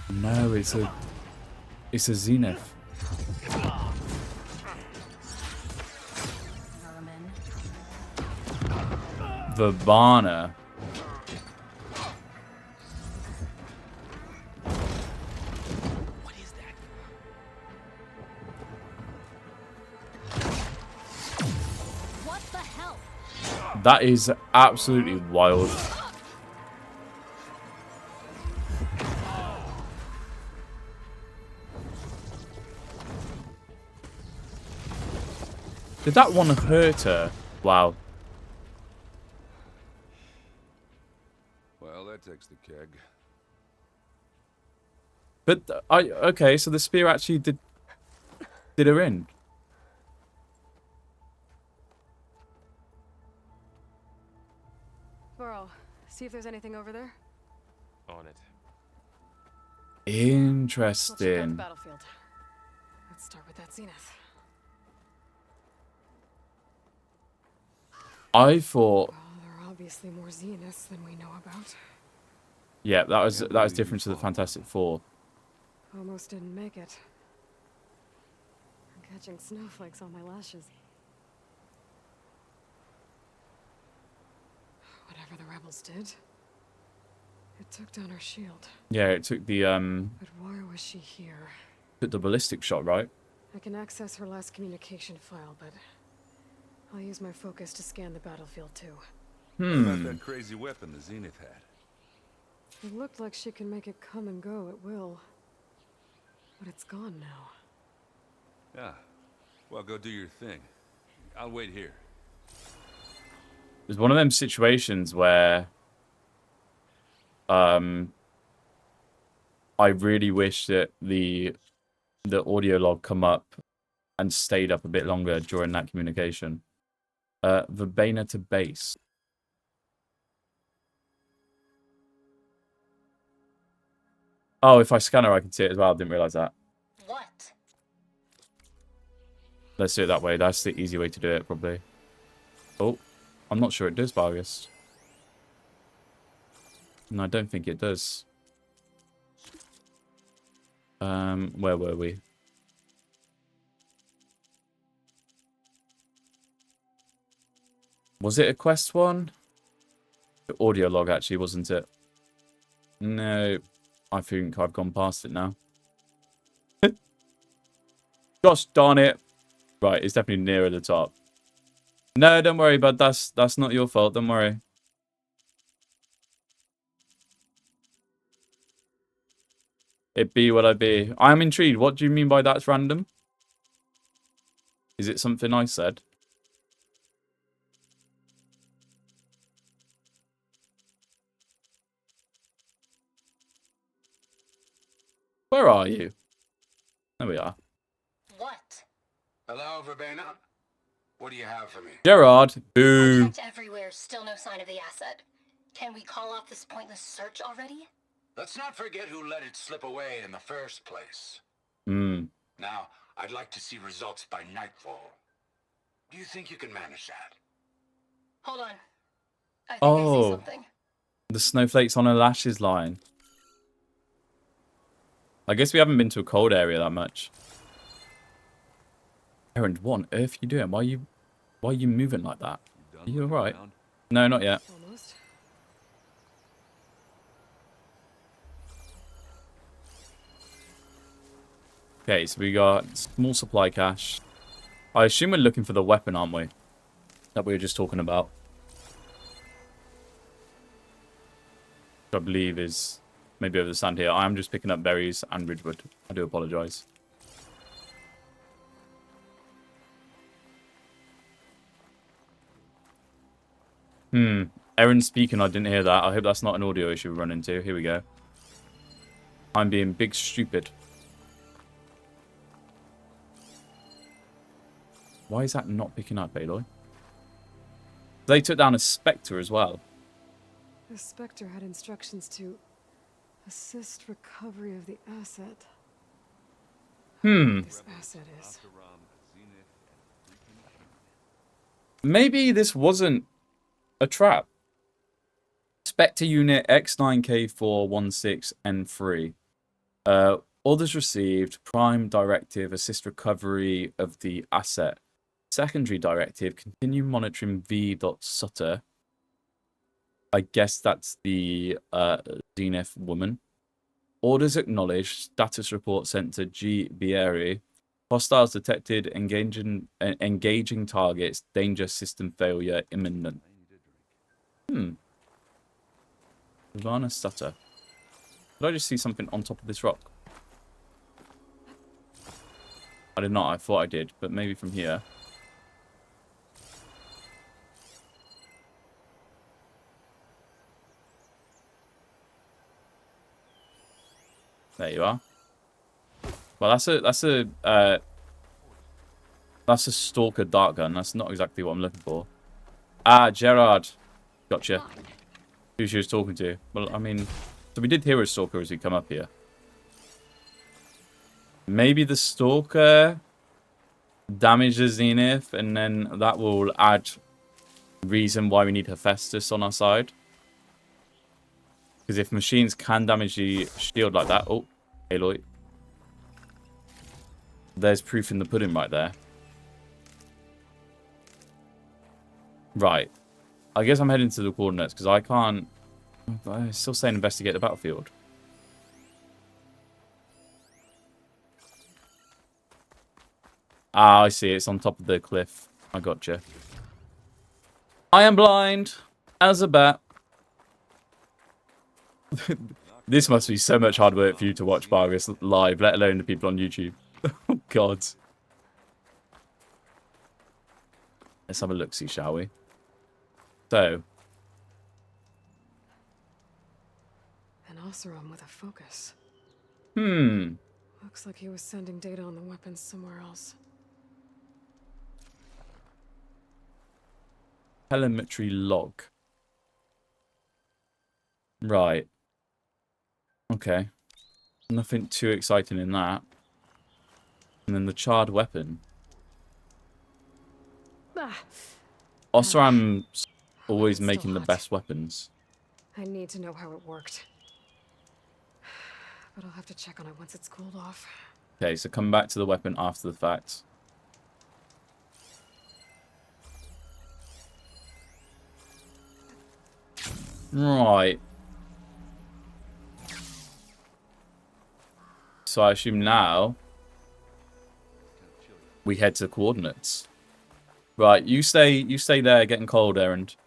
No, it's a Zenith. Vibana. What is that? What the hell? That is absolutely wild. Did that one hurt her? Wow. Well, that takes the keg. But okay, so the spear actually did her in. Varl, see if there's anything over there. On it. We'll check out the Interesting. battlefield. Let's start with that Zenith. I thought, Well, there are obviously more Zeniths than we know about. yeah, that was different to the Fantastic Four. Almost didn't make it. I'm catching snowflakes on my lashes. Whatever the rebels did, it took down our shield. Yeah, it took the But why was she here? took the ballistic shot, right? I can access her last communication file, but I'll use my focus to scan the battlefield too. What about that crazy weapon the Zenith had? It looked like she can make it come and go at will. But it's gone now. Yeah. Well, go do your thing. I'll wait here. There's one of them situations where I really wish that the the audio log come up and stayed up a bit longer during that communication. Verbena to base. Oh, if I scan her, I can see it as well. I didn't realize that. What? Let's do it that way. That's the easy way to do it, probably. Oh, I'm not sure it does, Vargas. No, I don't think it does. Where were we? Was it a quest one? The audio log, actually, wasn't it? No, I think I've gone past it now. Gosh darn it. Right, it's definitely nearer the top. No, don't worry, bud. That's not your fault. Don't worry. It be what I be. I am intrigued. What do you mean by that's random? Is it something I said? Where are you? There we are. What? Hello, Verbena? What do you have for me? Gerard. Boo. Checked everywhere, still no sign of the asset. Can we call off this pointless search already? Let's not forget who let it slip away in the first place. Hmm. Now, I'd like to see results by nightfall. Do you think you can manage that? Hold on. I think I see Oh. something. The snowflakes on her lashes line. I guess we haven't been to a cold area that much. Aaron, what on earth are you doing? Why are you moving like that? Are you alright? No, not yet. Almost. Okay, so we got small supply cache. I assume we're looking for the weapon, aren't we? That we were just talking about. Which I believe is maybe over the sand here. I am just picking up berries and ridgewood. I do apologise. Aaron speaking, I didn't hear that. I hope that's not an audio issue we run into. Here we go. I'm being big stupid. Why is that not picking up, Aloy? They took down a Spectre as well. The Spectre had instructions to assist recovery of the asset. This asset is. Maybe this wasn't a trap. Spectre unit X9K416N3. Orders received. Prime directive. Assist recovery of the asset. Secondary directive. Continue monitoring V.Sutter. I guess that's the Zenith woman. Orders acknowledged. Status report sent to G. Bieri. Hostiles detected. Engaging targets. Danger system failure imminent. Ivana Sutter. Did I just see something on top of this rock? I did not. I thought I did, but maybe from here. There you are. Well, that's a stalker dart gun. That's not exactly what I'm looking for. Ah, Gerard. Gotcha. Who she was talking to. Well, I mean, so we did hear a stalker as we come up here. Maybe the stalker damaged the Zenith, and then that will add reason why we need Hephaestus on our side. Because if machines can damage the shield like that... Oh, Aloy. There's proof in the pudding right there. Right. I guess I'm heading to the coordinates because I can't... I'm still saying investigate the battlefield. Ah, I see. It's on top of the cliff. I gotcha. I am blind as a bat. This must be so much hard work for you to watch Vargas live, let alone the people on YouTube. Oh, God. Let's have a look-see, shall we? So. An Oseram with a focus. Looks like he was sending data on the weapons somewhere else. Telemetry log. Right. Okay. Nothing too exciting in that. And then the charred weapon. Osram's always Weapon's making still the hot. best weapons. I need to know how it worked. But I'll have to check on it once it's cooled off. Okay, so come back to the weapon after the fact. Right. So I assume now we head to the coordinates. Right, you stay there getting cold, Errand.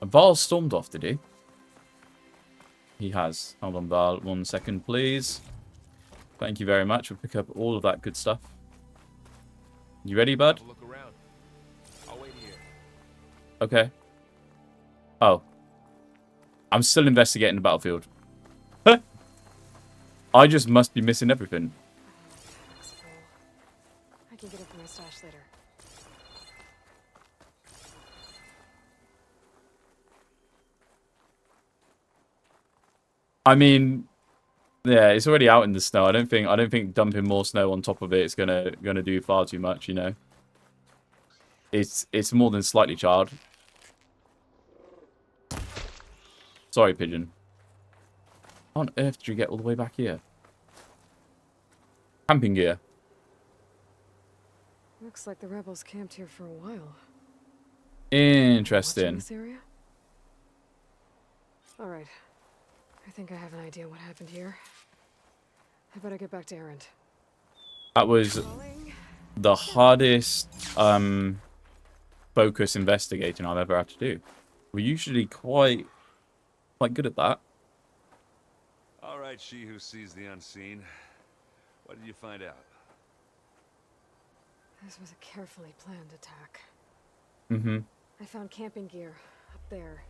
Val stormed off, did he? He has. Hold on, Val. 1 second, please. Thank you very much. We'll pick up all of that good stuff. You ready, bud? Have a look around. I'll wait here. Okay. Oh. I'm still investigating the battlefield. I just must be missing everything. I can get it from my stash later. I mean, yeah, it's already out in the snow. I don't think dumping more snow on top of it is gonna do far too much, you know. It's more than slightly charred. Sorry, pigeon. How on earth did you get all the way back here? Camping gear. Looks like the rebels camped here for a while. Watching Interesting. this area? All right. I think I have an idea what happened here. I better get back to Errand. That was the hardest focus investigating I've ever had to do. We're usually quite good at that. All right, she who sees the unseen. What did you find out? This was a carefully planned attack. Mm-hmm. I found camping gear up there.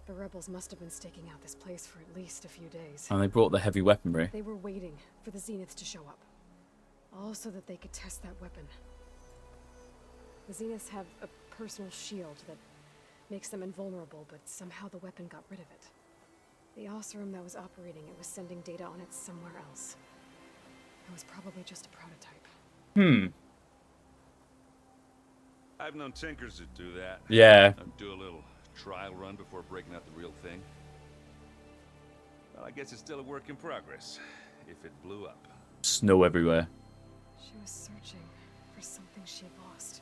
The rebels must have been staking out this place for at least a few days. And they brought the heavy weaponry. They were waiting for the Zeniths to show up. All so that they could test that weapon. The Zeniths have a personal shield that makes them invulnerable, but somehow the weapon got rid of it. The Osram that was operating it was sending data on it somewhere else. It was probably just a prototype. Hmm. I've known tinkers that do that. Yeah. Do a little trial run before breaking out the real thing. Well, I guess it's still a work in progress, if it blew up. Snow everywhere. She was searching for something she lost.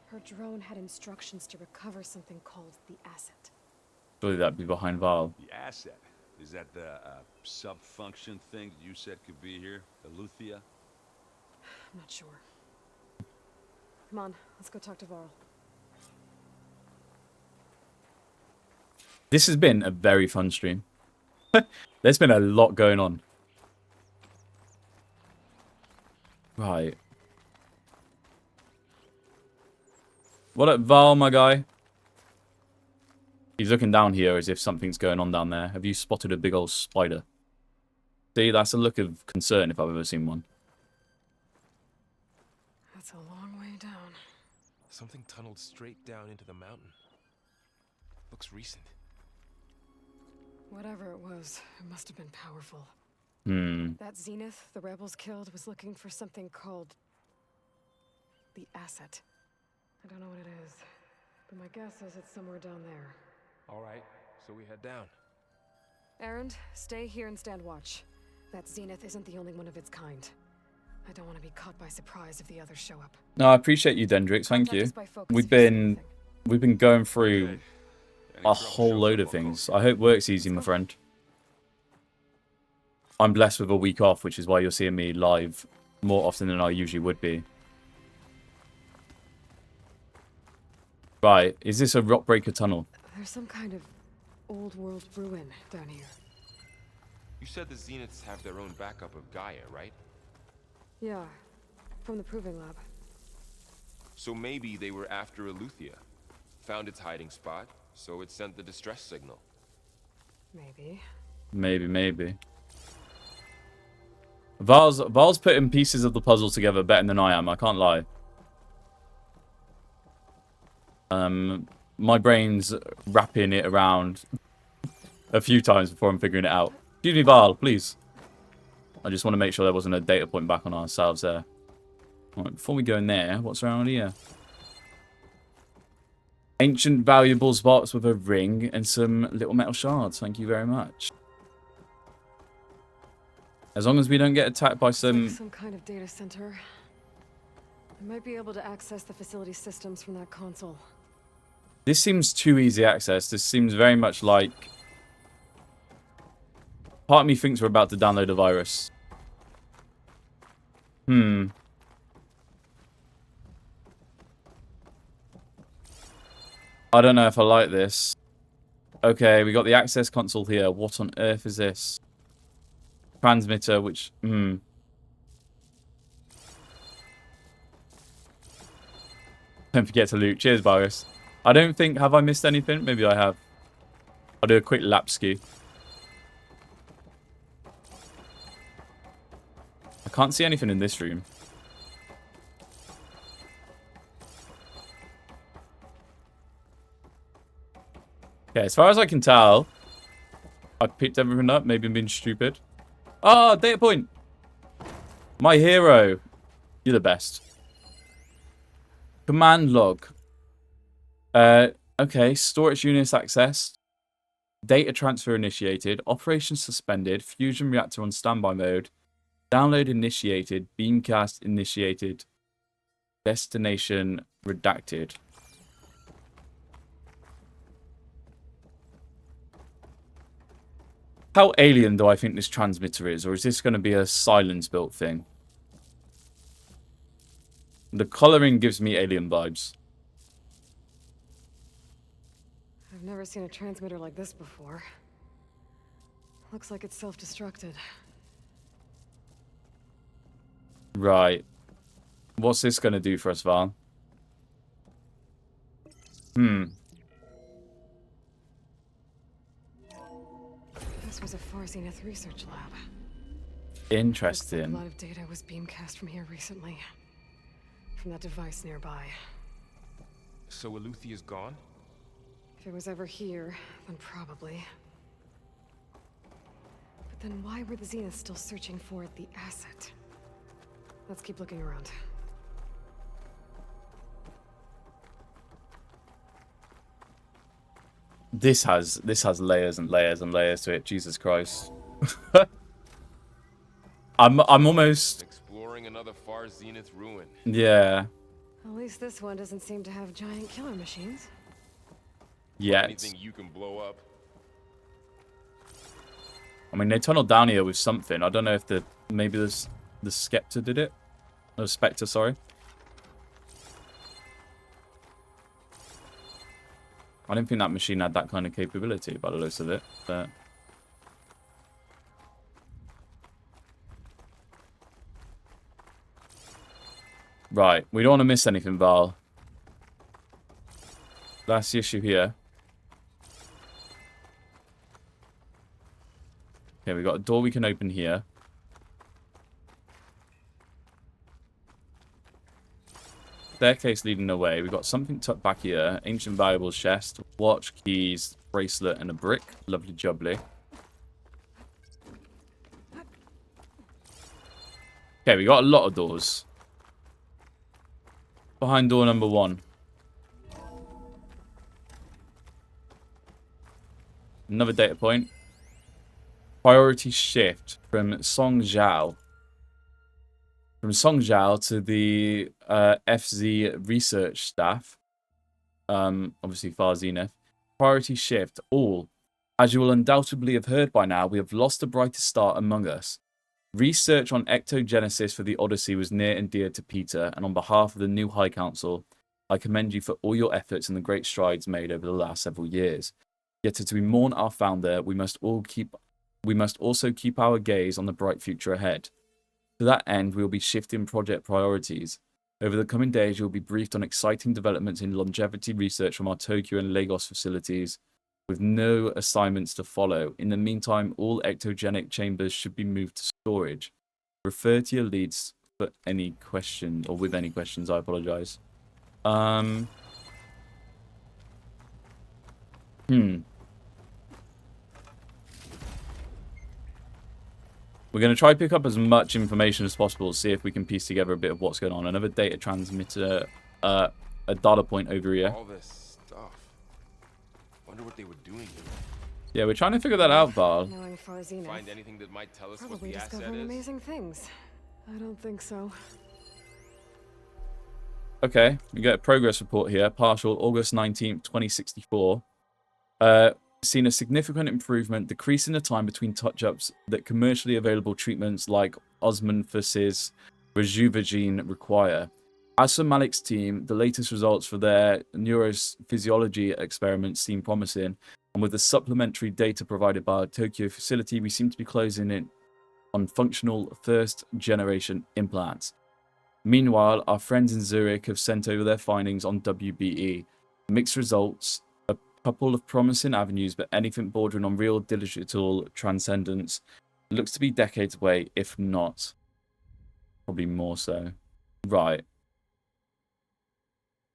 Her drone had instructions to recover something called the asset. Surely that'd be behind Val. The asset? Is that the sub-function thing you said could be here? Eleuthia? I'm not sure. Come on, let's go talk to Varl. This has been a very fun stream. There's been a lot going on. Right. What up, Val, my guy? He's looking down here as if something's going on down there. Have you spotted a big old spider? See, that's a look of concern if I've ever seen one. That's a long way down. Something tunneled straight down into the mountain. Looks recent. Whatever it was, it must have been powerful. Hmm. That Zenith the rebels killed was looking for something called the asset. I don't know what it is, but my guess is it's somewhere down there. All right, so we head down. Errand, stay here and stand watch. That Zenith isn't the only one of its kind. I don't want to be caught by surprise if the others show up. No, I appreciate you, Dendrix. Thank you. We've been going through a whole load of things. I hope work's easy, my friend. I'm blessed with a week off, which is why you're seeing me live more often than I usually would be. Right, is this a Rockbreaker tunnel? There's some kind of old world ruin down here. You said the Zeniths have their own backup of Gaia, right? Yeah, from the proving lab. So maybe they were after Eleuthia. Found its hiding spot, so it sent the distress signal. Maybe. Maybe. Val's putting pieces of the puzzle together better than I am. I can't lie. My brain's wrapping it around a few times before I'm figuring it out. Excuse me, Val, please. I just want to make sure there wasn't a data point back on ourselves there. Alright, before we go in there, what's around here? Ancient valuables box with a ring and some little metal shards. Thank you very much. As long as we don't get attacked by some kind of data center. I might be able to access the facility systems from that console. This seems too easy access. This seems very much like... Part of me thinks we're about to download a virus. I don't know if I like this. Okay, we got the access console here. What on earth is this? Transmitter, which... Don't forget to loot. Cheers, virus. I don't think... Have I missed anything? Maybe I have. I'll do a quick lap ski. I can't see anything in this room. Okay, as far as I can tell, I picked everything up. Maybe I'm being stupid. Ah, data point. My hero. You're the best. Command log. Okay, storage units accessed. Data transfer initiated. Operation suspended. Fusion reactor on standby mode. Download initiated. Beamcast initiated. Destination redacted. How alien do I think this transmitter is? Or is this going to be a silence built thing? The coloring gives me alien vibes. I've never seen a transmitter like this before. Looks like it's self-destructed. Right. What's this going to do for us, Val? This was a Far Zenith research lab. Interesting. Looks like a lot of data was beamcast from here recently. From that device nearby. So Eluthia's gone? If it was ever here, then probably. But then why were the Zeniths still searching for the asset? Let's keep looking around. This has layers and layers and layers to it. Jesus Christ. I'm almost exploring another Far Zenith ruin. Yeah. At least this one doesn't seem to have giant killer machines. Yet. Anything you can blow up. I mean, they tunneled down here with something. I don't know if maybe the Scepter did it. No, Spectre, sorry. I didn't think that machine had that kind of capability by the looks of it. But... Right, we don't want to miss anything, Val. That's the issue here. Okay, we've got a door we can open here. Staircase leading away. We've got something tucked back here. Ancient valuables chest. Watch, keys, bracelet, and a brick. Lovely jubbly. Okay, we got a lot of doors. Behind door number 1. Another data point. Priority shift from Song Zhao. From Song Zhao to the FZ research staff. Obviously Far Zenith. Priority shift. All. As you will undoubtedly have heard by now, we have lost the brightest star among us. Research on ectogenesis for the Odyssey was near and dear to Peter, and on behalf of the new High Council, I commend you for all your efforts and the great strides made over the last several years. Yet as we mourn our founder, we must also keep our gaze on the bright future ahead. To that end, we will be shifting project priorities. Over the coming days, you will be briefed on exciting developments in longevity research from our Tokyo and Lagos facilities, with no assignments to follow. In the meantime, all ectogenic chambers should be moved to storage. Refer to your leads for any questions, or with any questions, I apologize. We're going to try to pick up as much information as possible, see if we can piece together a bit of what's going on. Another data transmitter, a data point over here. All this stuff. Wonder what they were doing here. Yeah, we're trying to figure that out, Val. Knowing far Zenith, Find anything that might tell us what probably the asset discovering is? amazing things. I don't think so. Okay, we get a progress report here. Partial, August 19th, 2064. Seen a significant improvement, decreasing the time between touch-ups that commercially available treatments like osmomphasis, Rejuvigine require. As for Malik's team, the latest results for their neurophysiology experiments seem promising, and with the supplementary data provided by our Tokyo facility, we seem to be closing in on functional first-generation implants. Meanwhile, our friends in Zurich have sent over their findings on WBE. Mixed results, a couple of promising avenues, but anything bordering on real digital transcendence looks to be decades away, if not, probably more so. Right.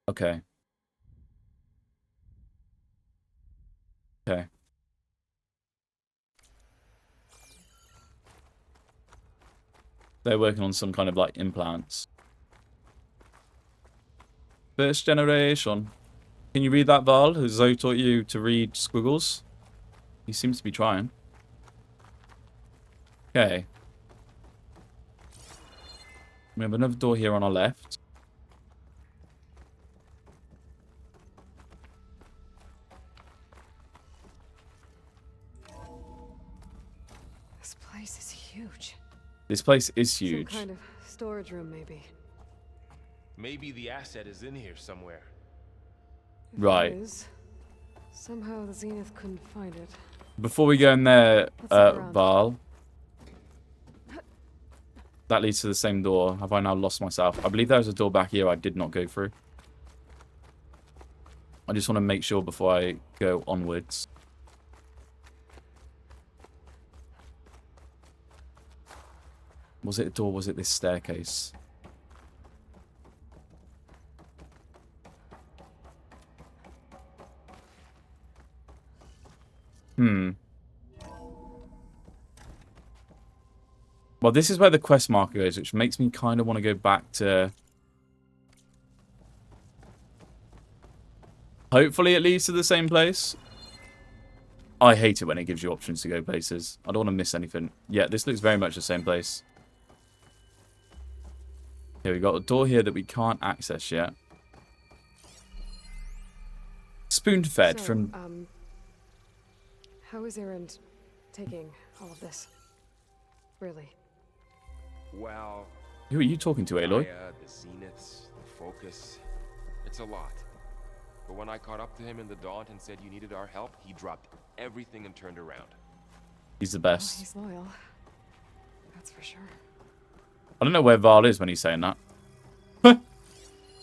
Okay. Okay. They're working on some kind of like implants. First generation. Can you read that, Val? Has Zoe taught you to read squiggles? He seems to be trying. Okay. We have another door here on our left. This place is huge. This place is huge. Some kind of storage room, maybe. Maybe the asset is in here somewhere. If Right. it is, somehow the Zenith couldn't find it. Before we go in there, Let's look around. Val. That leads to the same door. Have I now lost myself? I believe there was a door back here I did not go through. I just want to make sure before I go onwards. Was it a door? Was it this staircase? Well, this is where the quest marker goes, which makes me kind of want to go back to... Hopefully it leads to the same place. I hate it when it gives you options to go places. I don't want to miss anything. Yeah, this looks very much the same place. Okay, we've got a door here that we can't access yet. Spoon-fed So, from... how is Erend taking all of this? Really? Well... Who are you talking to, Aloy? The Zeniths, the Focus. It's a lot. But when I caught up to him in the Daunt and said you needed our help, he dropped everything and turned around. He's the Well, best. he's loyal. That's for sure. I don't know where Val is when he's saying that.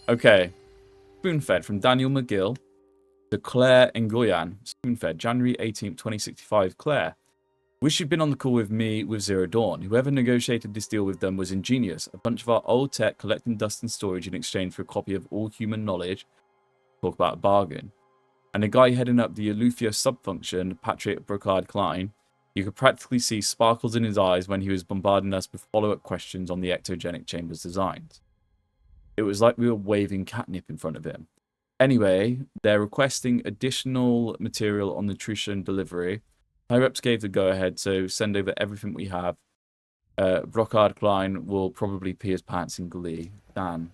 Okay. Spoon-fed from Daniel McGill to Claire Ngoyan. Spoon-fed, January 18th, 2065. Claire. Wish you'd been on the call with me with Zero Dawn. Whoever negotiated this deal with them was ingenious. A bunch of our old tech collecting dust and storage in exchange for a copy of all human knowledge. Talk about a bargain. And the guy heading up the Aleufia sub-function, Patrick Brocard-Klein, you could practically see sparkles in his eyes when he was bombarding us with follow-up questions on the ectogenic chamber's designs. It was like we were waving catnip in front of him. Anyway, they're requesting additional material on nutrition delivery. Higher-ups gave the go-ahead, so send over everything we have. Brocard-Klein will probably pee his pants in glee. Dan.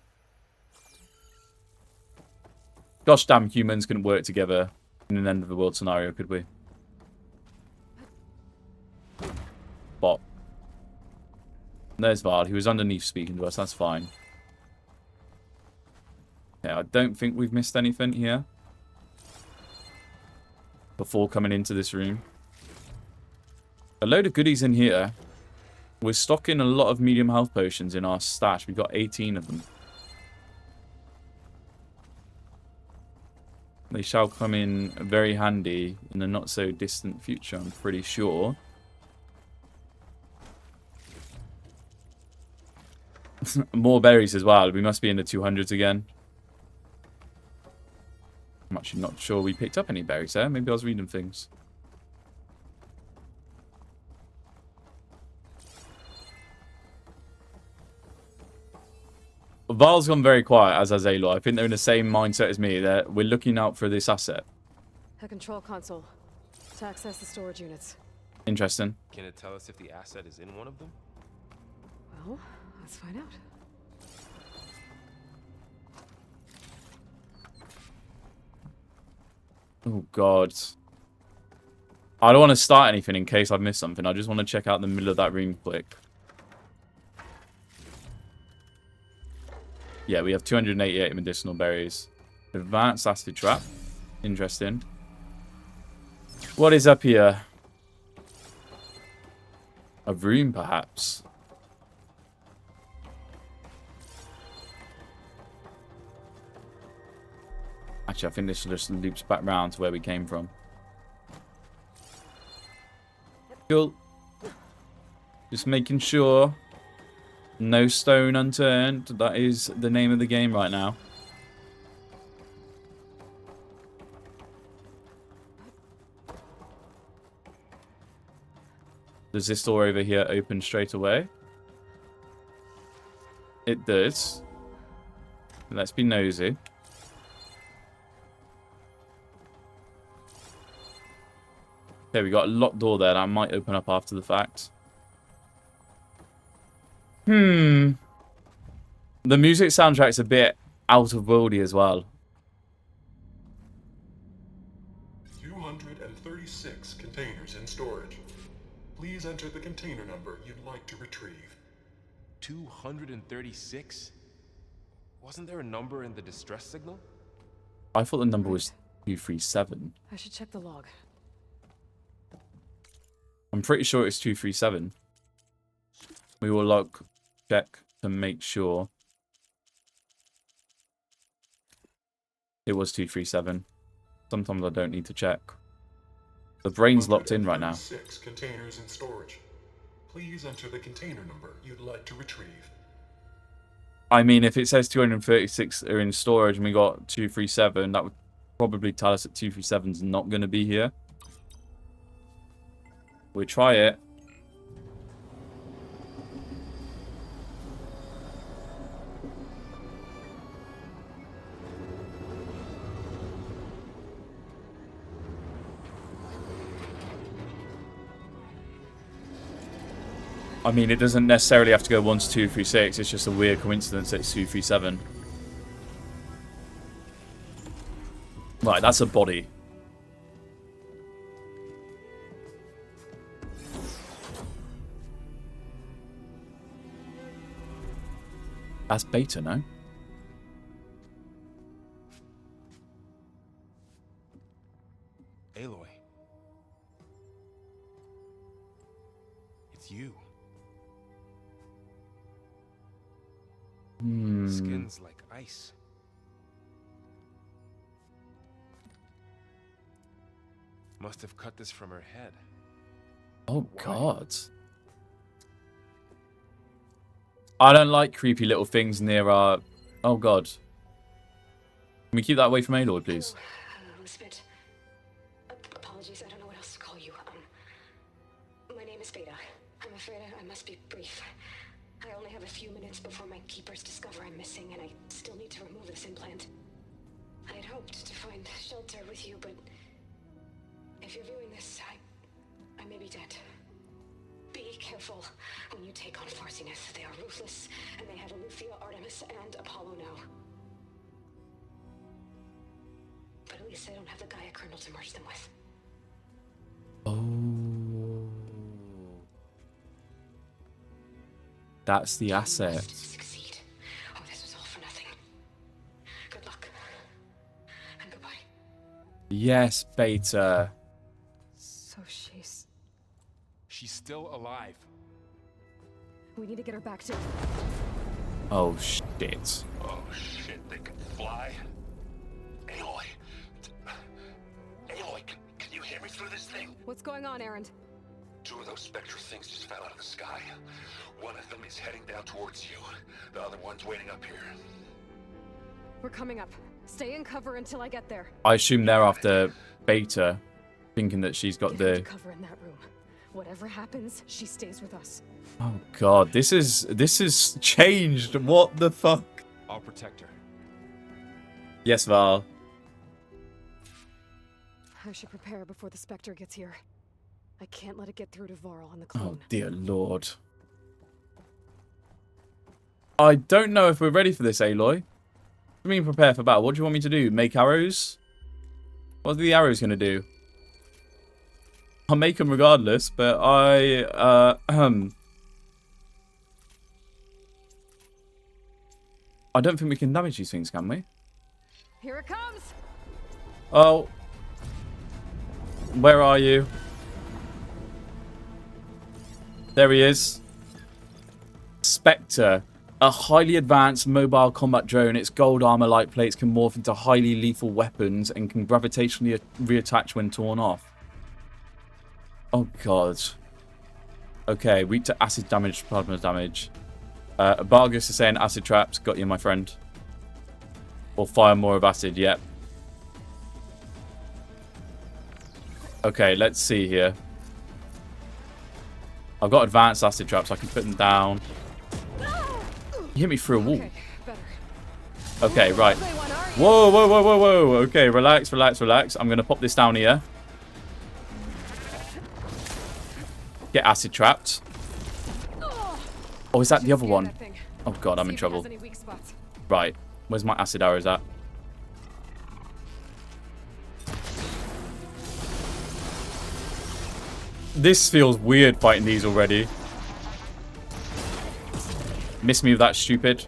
Gosh damn, humans couldn't work together in an end-of-the-world scenario, could we? Bop. There's Val. He was underneath speaking to us. That's fine. Yeah, I don't think we've missed anything here before coming into this room. A load of goodies in here. We're stocking a lot of medium health potions in our stash. We've got 18 of them. They shall come in very handy in the not-so-distant future, I'm pretty sure. More berries as well. We must be in the 200s again. I'm actually not sure we picked up any berries there. Maybe I was reading things. Val's gone very quiet, as has Aloy. I think they're in the same mindset as me. That we're looking out for this asset. A control console to access the storage units. Interesting. Can it tell us if the asset is in one of them? Well, let's find out. Oh, God. I don't want to start anything in case I've missed something. I just want to check out the middle of that room quick. Yeah, we have 288 medicinal berries. Advanced acid trap. Interesting. What is up here? A room, perhaps? Actually, I think this just loops back round to where we came from. Cool. Just making sure. No stone unturned. That is the name of the game right now. Does this door over here open straight away? It does. Let's be nosy. Okay, we got a locked door there that might open up after the fact. The music soundtrack's a bit out of worldy as well. 236 containers in storage. Please enter the container number you'd like to retrieve. 236? Wasn't there a number in the distress signal? I thought the number was 237. I should check the log. I'm pretty sure it's 237. We will log check to make sure. It was 237. Sometimes I don't need to check. The brain's locked in right now. 6 containers in storage. Please enter the container number you'd like to retrieve. I mean, if it says 236 are in storage and we got 237, that would probably tell us that 237's not going to be here. We'll try it. I mean, it doesn't necessarily have to go 1 to 236. It's just a weird coincidence that it's 237. Right, that's a body. That's Beta, no? Aloy. It's you. Skin's like ice. Must have cut this from her head. Oh, God. I don't like creepy little things near our... Oh, God. Can we keep that away from Aloy, please? Elizabeth. Apologies, I don't know what else to call you. My name is Beta. I'm afraid I must be brief. I only have a few minutes before my keepers discover I'm missing, and I still need to remove this implant. I had hoped to find shelter with you, but if you're viewing this, I may be dead. Be careful when you take on Farsiness. They are ruthless, and they have Eleuthia, Artemis, and Apollo now. But at least they don't have the Gaia kernel to merge them with. Oh. That's the asset. Succeed. Oh, this was all for nothing. Good luck. And goodbye. Yes, Beta. So She's still alive. we need to get her back to... Oh, shit. Oh, shit, they can fly? Aloy. Aloy, can you hear me through this thing? What's going on, Erend? Two of those spectral things just fell out of the sky. One of them is heading down towards you. The other one's waiting up here. We're coming up. Stay in cover until I get there. I assume they're after Beta, thinking that she's got Get the... cover in that room. Whatever happens, she stays with us. Oh god, this is changed. What the fuck? I'll protect her. Yes, Val. I should prepare before the Spectre gets here. I can't let it get through to Varl on the clone. Oh dear lord. I don't know if we're ready for this, Aloy. I mean, prepare for battle. What do you want me to do? Make arrows? What are the arrows going to do? I'll make them regardless, but I don't think we can damage these things, can we? Here it comes. Oh. Where are you? There he is. Spectre. A highly advanced mobile combat drone. Its gold armor light plates can morph into highly lethal weapons and can gravitationally reattach when torn off. Oh god. Okay, weak to acid damage, plasma damage. Bargus is saying acid traps. Got you, my friend. Or fire more of acid, yep. Okay, let's see here. I've got advanced acid traps. I can put them down. You hit me through a wall. Okay, right. Whoa, whoa, whoa, whoa, whoa. Okay, relax, relax, relax. I'm going to pop this down here. Get acid trapped. Oh, is that the other one? Oh, God, I'm in trouble. Right. Where's my acid arrows at? This feels weird fighting these already. Miss me with that, stupid.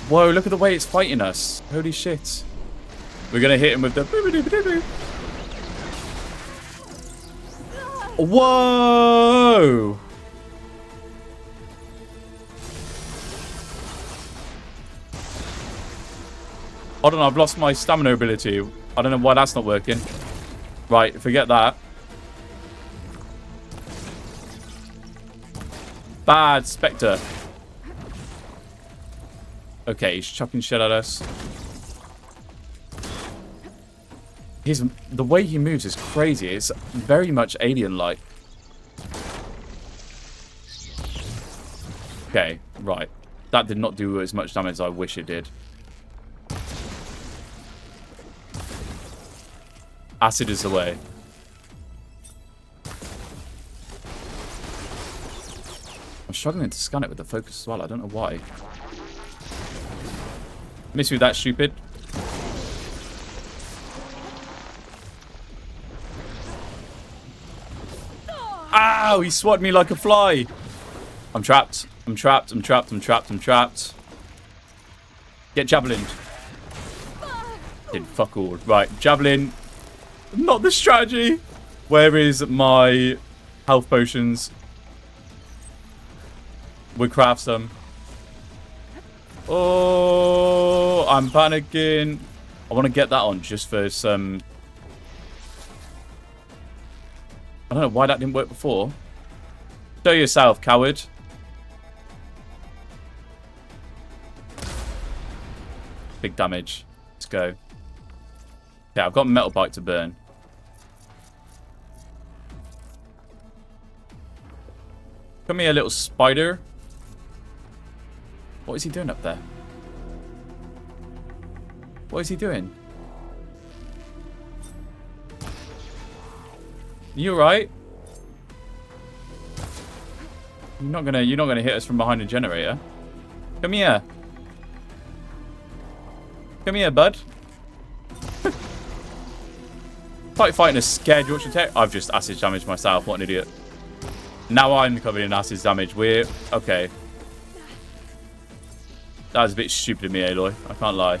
Whoa, look at the way it's fighting us. Holy shit. We're going to hit him with the... Whoa! Hold on, I've lost my stamina ability. I don't know why that's not working. Right, forget that. Bad Spectre. Okay, he's chucking shit at us. The way he moves is crazy. It's very much alien-like. Okay, right. That did not do as much damage as I wish it did. Acid is the way. I'm struggling to scan it with the focus as well. I don't know why. Miss you with that, stupid. Ow! He swatted me like a fly. I'm trapped. I'm trapped. I'm trapped. I'm trapped. I'm trapped. Get javelined. Did fuck all. Right, javelin. Not the strategy. Where is my health potions? We'll craft some. Oh, I'm panicking. I want to get that on just for some... I don't know why that didn't work before. Show yourself, coward. Big damage. Let's go. Yeah, I've got metal bite to burn. Come here, little spider. What is he doing up there? What is he doing? You alright? You're not gonna hit us from behind a generator. Come here. Come here, bud. Like fighting a scared Yorkshire Tech. I've just acid damaged myself. What an idiot. Now I'm covered in acid damage. We're okay. That was a bit stupid of me, Aloy. I can't lie.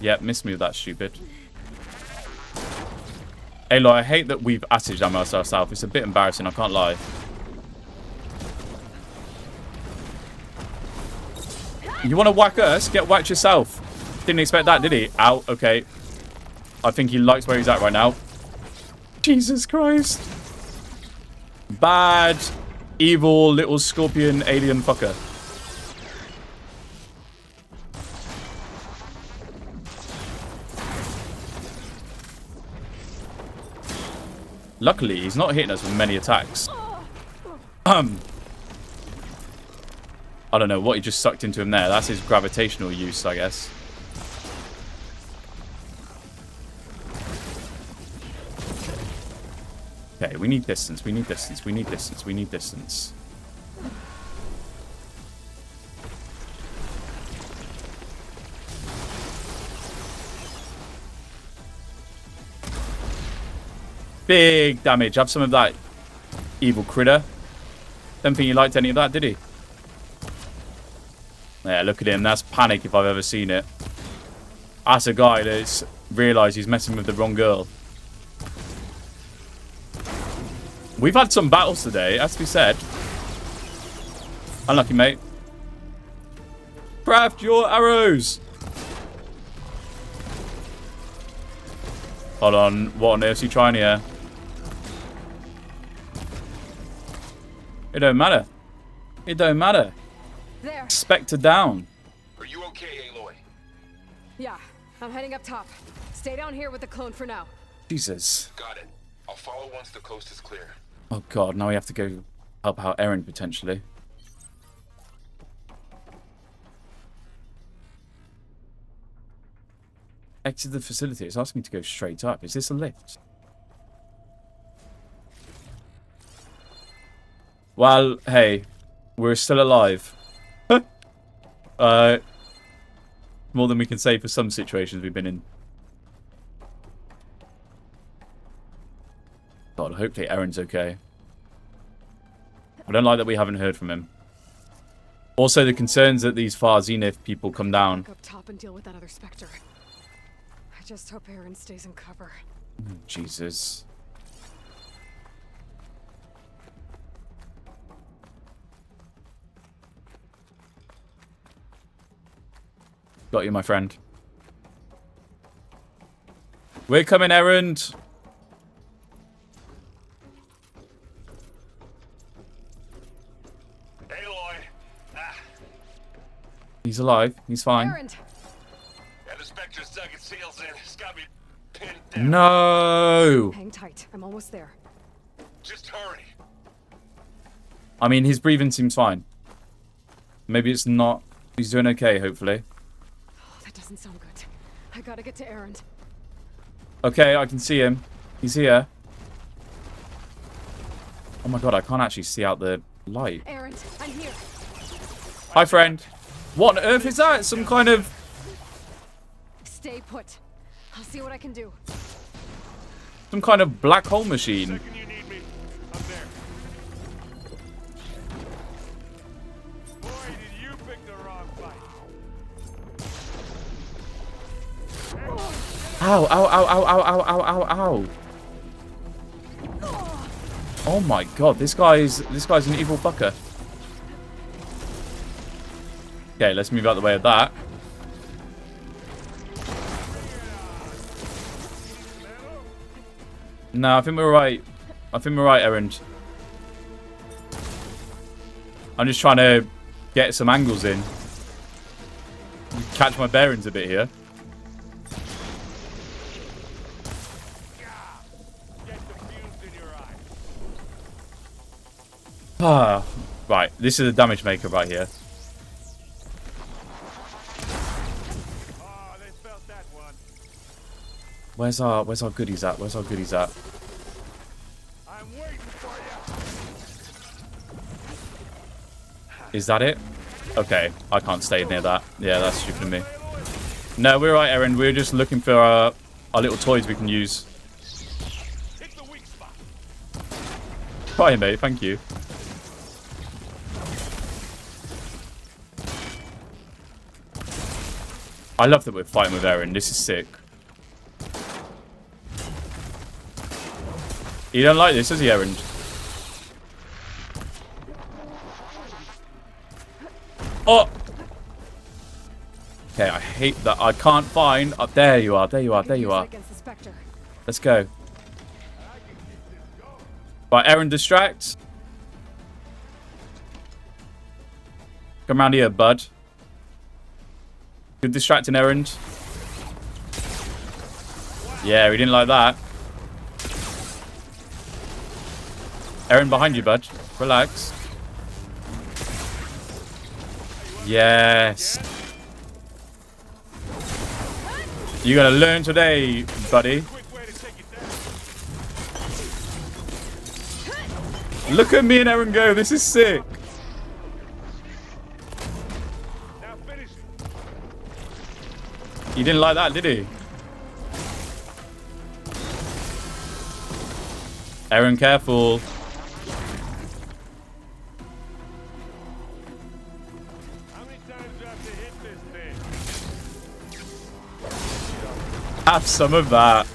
Yep, missed me with that stupid. Aloy, I hate that we've acid damaged ourselves. It's a bit embarrassing, I can't lie. You want to whack us? Get whacked yourself. Didn't expect that, did he? Ow, okay. I think he likes where he's at right now. Jesus Christ. Bad, evil, little scorpion alien fucker. Luckily, he's not hitting us with many attacks. I don't know what he just sucked into him there. That's his gravitational use, I guess. Okay, we need distance. We need distance. We need distance. We need distance. Big damage. Have some of that, evil critter. Don't think he liked any of that, did he? Yeah, look at him. That's panic if I've ever seen it. That's a guy that's realised he's messing with the wrong girl. We've had some battles today, has to be said. Unlucky, mate. Craft your arrows. Hold on. What on earth are you trying here? It don't matter. It don't matter. There. Spectre down. Are you okay, Aloy? Yeah, I'm heading up top. Stay down here with the clone for now. Jesus. Got it. I'll follow once the coast is clear. Oh god, now we have to go help out Erin potentially. Exit the facility. It's asking me to go straight up. Is this a lift? Well, hey, we're still alive. More than we can say for some situations we've been in. God, hopefully Erin's okay. I don't like that we haven't heard from him. Also, the concerns that these far zenith people come down. Up top and deal with that other Spectre. I just hope Aaron stays in cover. Jesus. Got you, my friend. We're coming, Errand. Aloy. He's alive. He's fine. Errand. Yeah, the Spectre's dug its heels in. It's got me pinned down. No. Hang tight. I'm almost there. Just hurry. I mean, his breathing seems fine. Maybe it's not. He's doing okay, hopefully. Oh, that doesn't sound good. I gotta get to Errand. Okay, I can see him. He's here. Oh my god, I can't actually see out the light. Errand, I'm here. Hi, friend. What on earth is that? Some kind of... Stay put. I'll see what I can do. Some kind of black hole machine. Ow, ow, ow, ow, ow, ow, ow, ow, ow. Oh my god, this guy's an evil fucker. Okay, let's move out the way of that. No, I think we're right. I think we're right, Errand. I'm just trying to get some angles in. Catch my bearings a bit here. Ah, right. This is a damage maker right here. Where's our goodies at? Where's our goodies at? Is that it? Okay, I can't stay near that. Yeah, that's stupid of me. No, we're right, Erin. We're just looking for our little toys we can use. Hi, mate. Thank you. I love that we're fighting with Eren. This is sick. You don't like this, does he, Eren? Oh! Okay, I hate that. I can't find... Oh, there you are. There you are. There you are. Let's go. Right, Eren, distract. Come around here, bud. Good distracting errand. Yeah, we didn't like that. Eren, behind you, bud. Relax. Yes. You gotta learn today, buddy. Look at me and Eren go. This is sick. He didn't like that, did he? Eren, careful. Have some of that.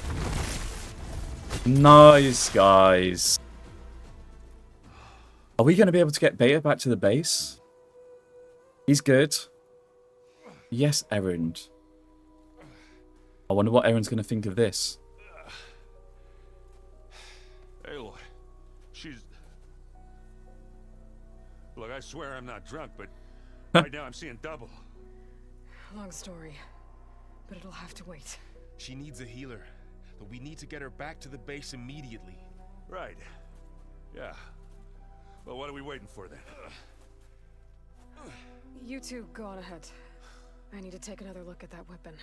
Nice, guys. Are we going to be able to get Beta back to the base? He's good. Yes, Eren. I wonder what Eren's going to think of this. Aloy, she's... Look, I swear I'm not drunk, but right now I'm seeing double. Long story, but it'll have to wait. She needs a healer, but we need to get her back to the base immediately. Right. Yeah. Well, what are we waiting for then? You two go on ahead. I need to take another look at that weapon.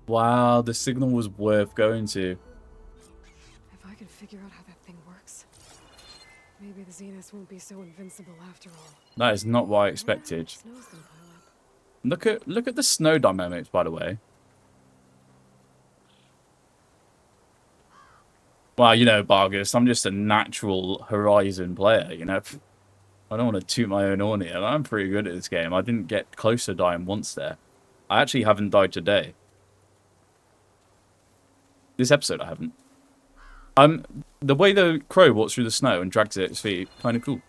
Wow, the signal was worth going to. If I can figure out how that thing works, maybe the Zeniths won't be so invincible after all. That is not what I expected. Look at the snow dynamics, by the way. Well, you know, Bargus, I'm just a natural Horizon player, you know. I don't want to toot my own horn here. I'm pretty good at this game. I didn't get close to dying once there. I actually haven't died today. This episode, I haven't. The way the crow walks through the snow and drags it at its feet, kind of cool.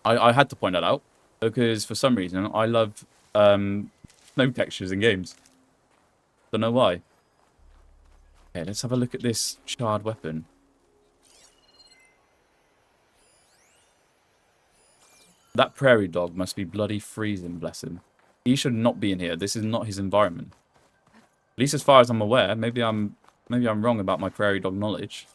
I had to point that out because for some reason I love snow textures in games. Don't know why. Okay, let's have a look at this charred weapon. That prairie dog must be bloody freezing, bless him. He should not be in here. This is not his environment. At least as far as I'm aware. Maybe I'm wrong about my prairie dog knowledge.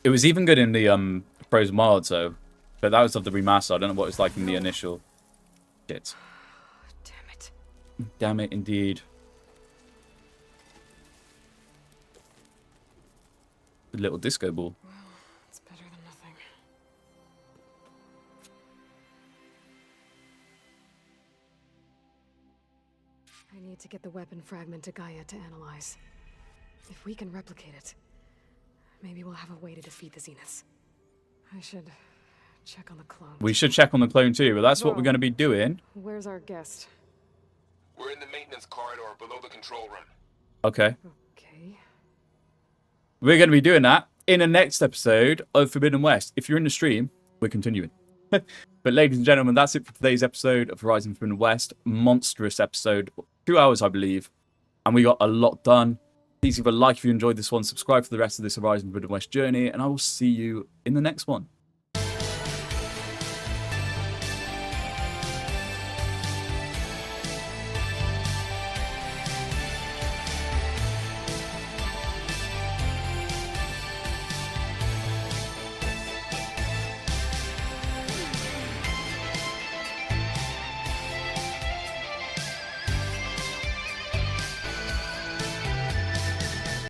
It was even good in the Frozen Wild, so, but that was of the remaster. I don't know what it's like in the initial. Shit. Damn it. Damn it, indeed. The little disco ball. Well, it's better than nothing. I need to get the weapon fragment to Gaia to analyze. If we can replicate it, maybe we'll have a way to defeat the Zeniths. I should check on the clone. We should check on the clone too, but that's what we're going to be doing. Where's our guest? We're in the maintenance corridor below the control room. Okay. Okay. We're going to be doing that in the next episode of Forbidden West. If you're in the stream, we're continuing. But ladies and gentlemen, that's it for today's episode of Horizon Forbidden West. Monstrous episode. 2 hours, I believe. And we got a lot done. Please leave a like if you enjoyed this one. Subscribe for the rest of this Horizon Forbidden West journey. And I will see you in the next one.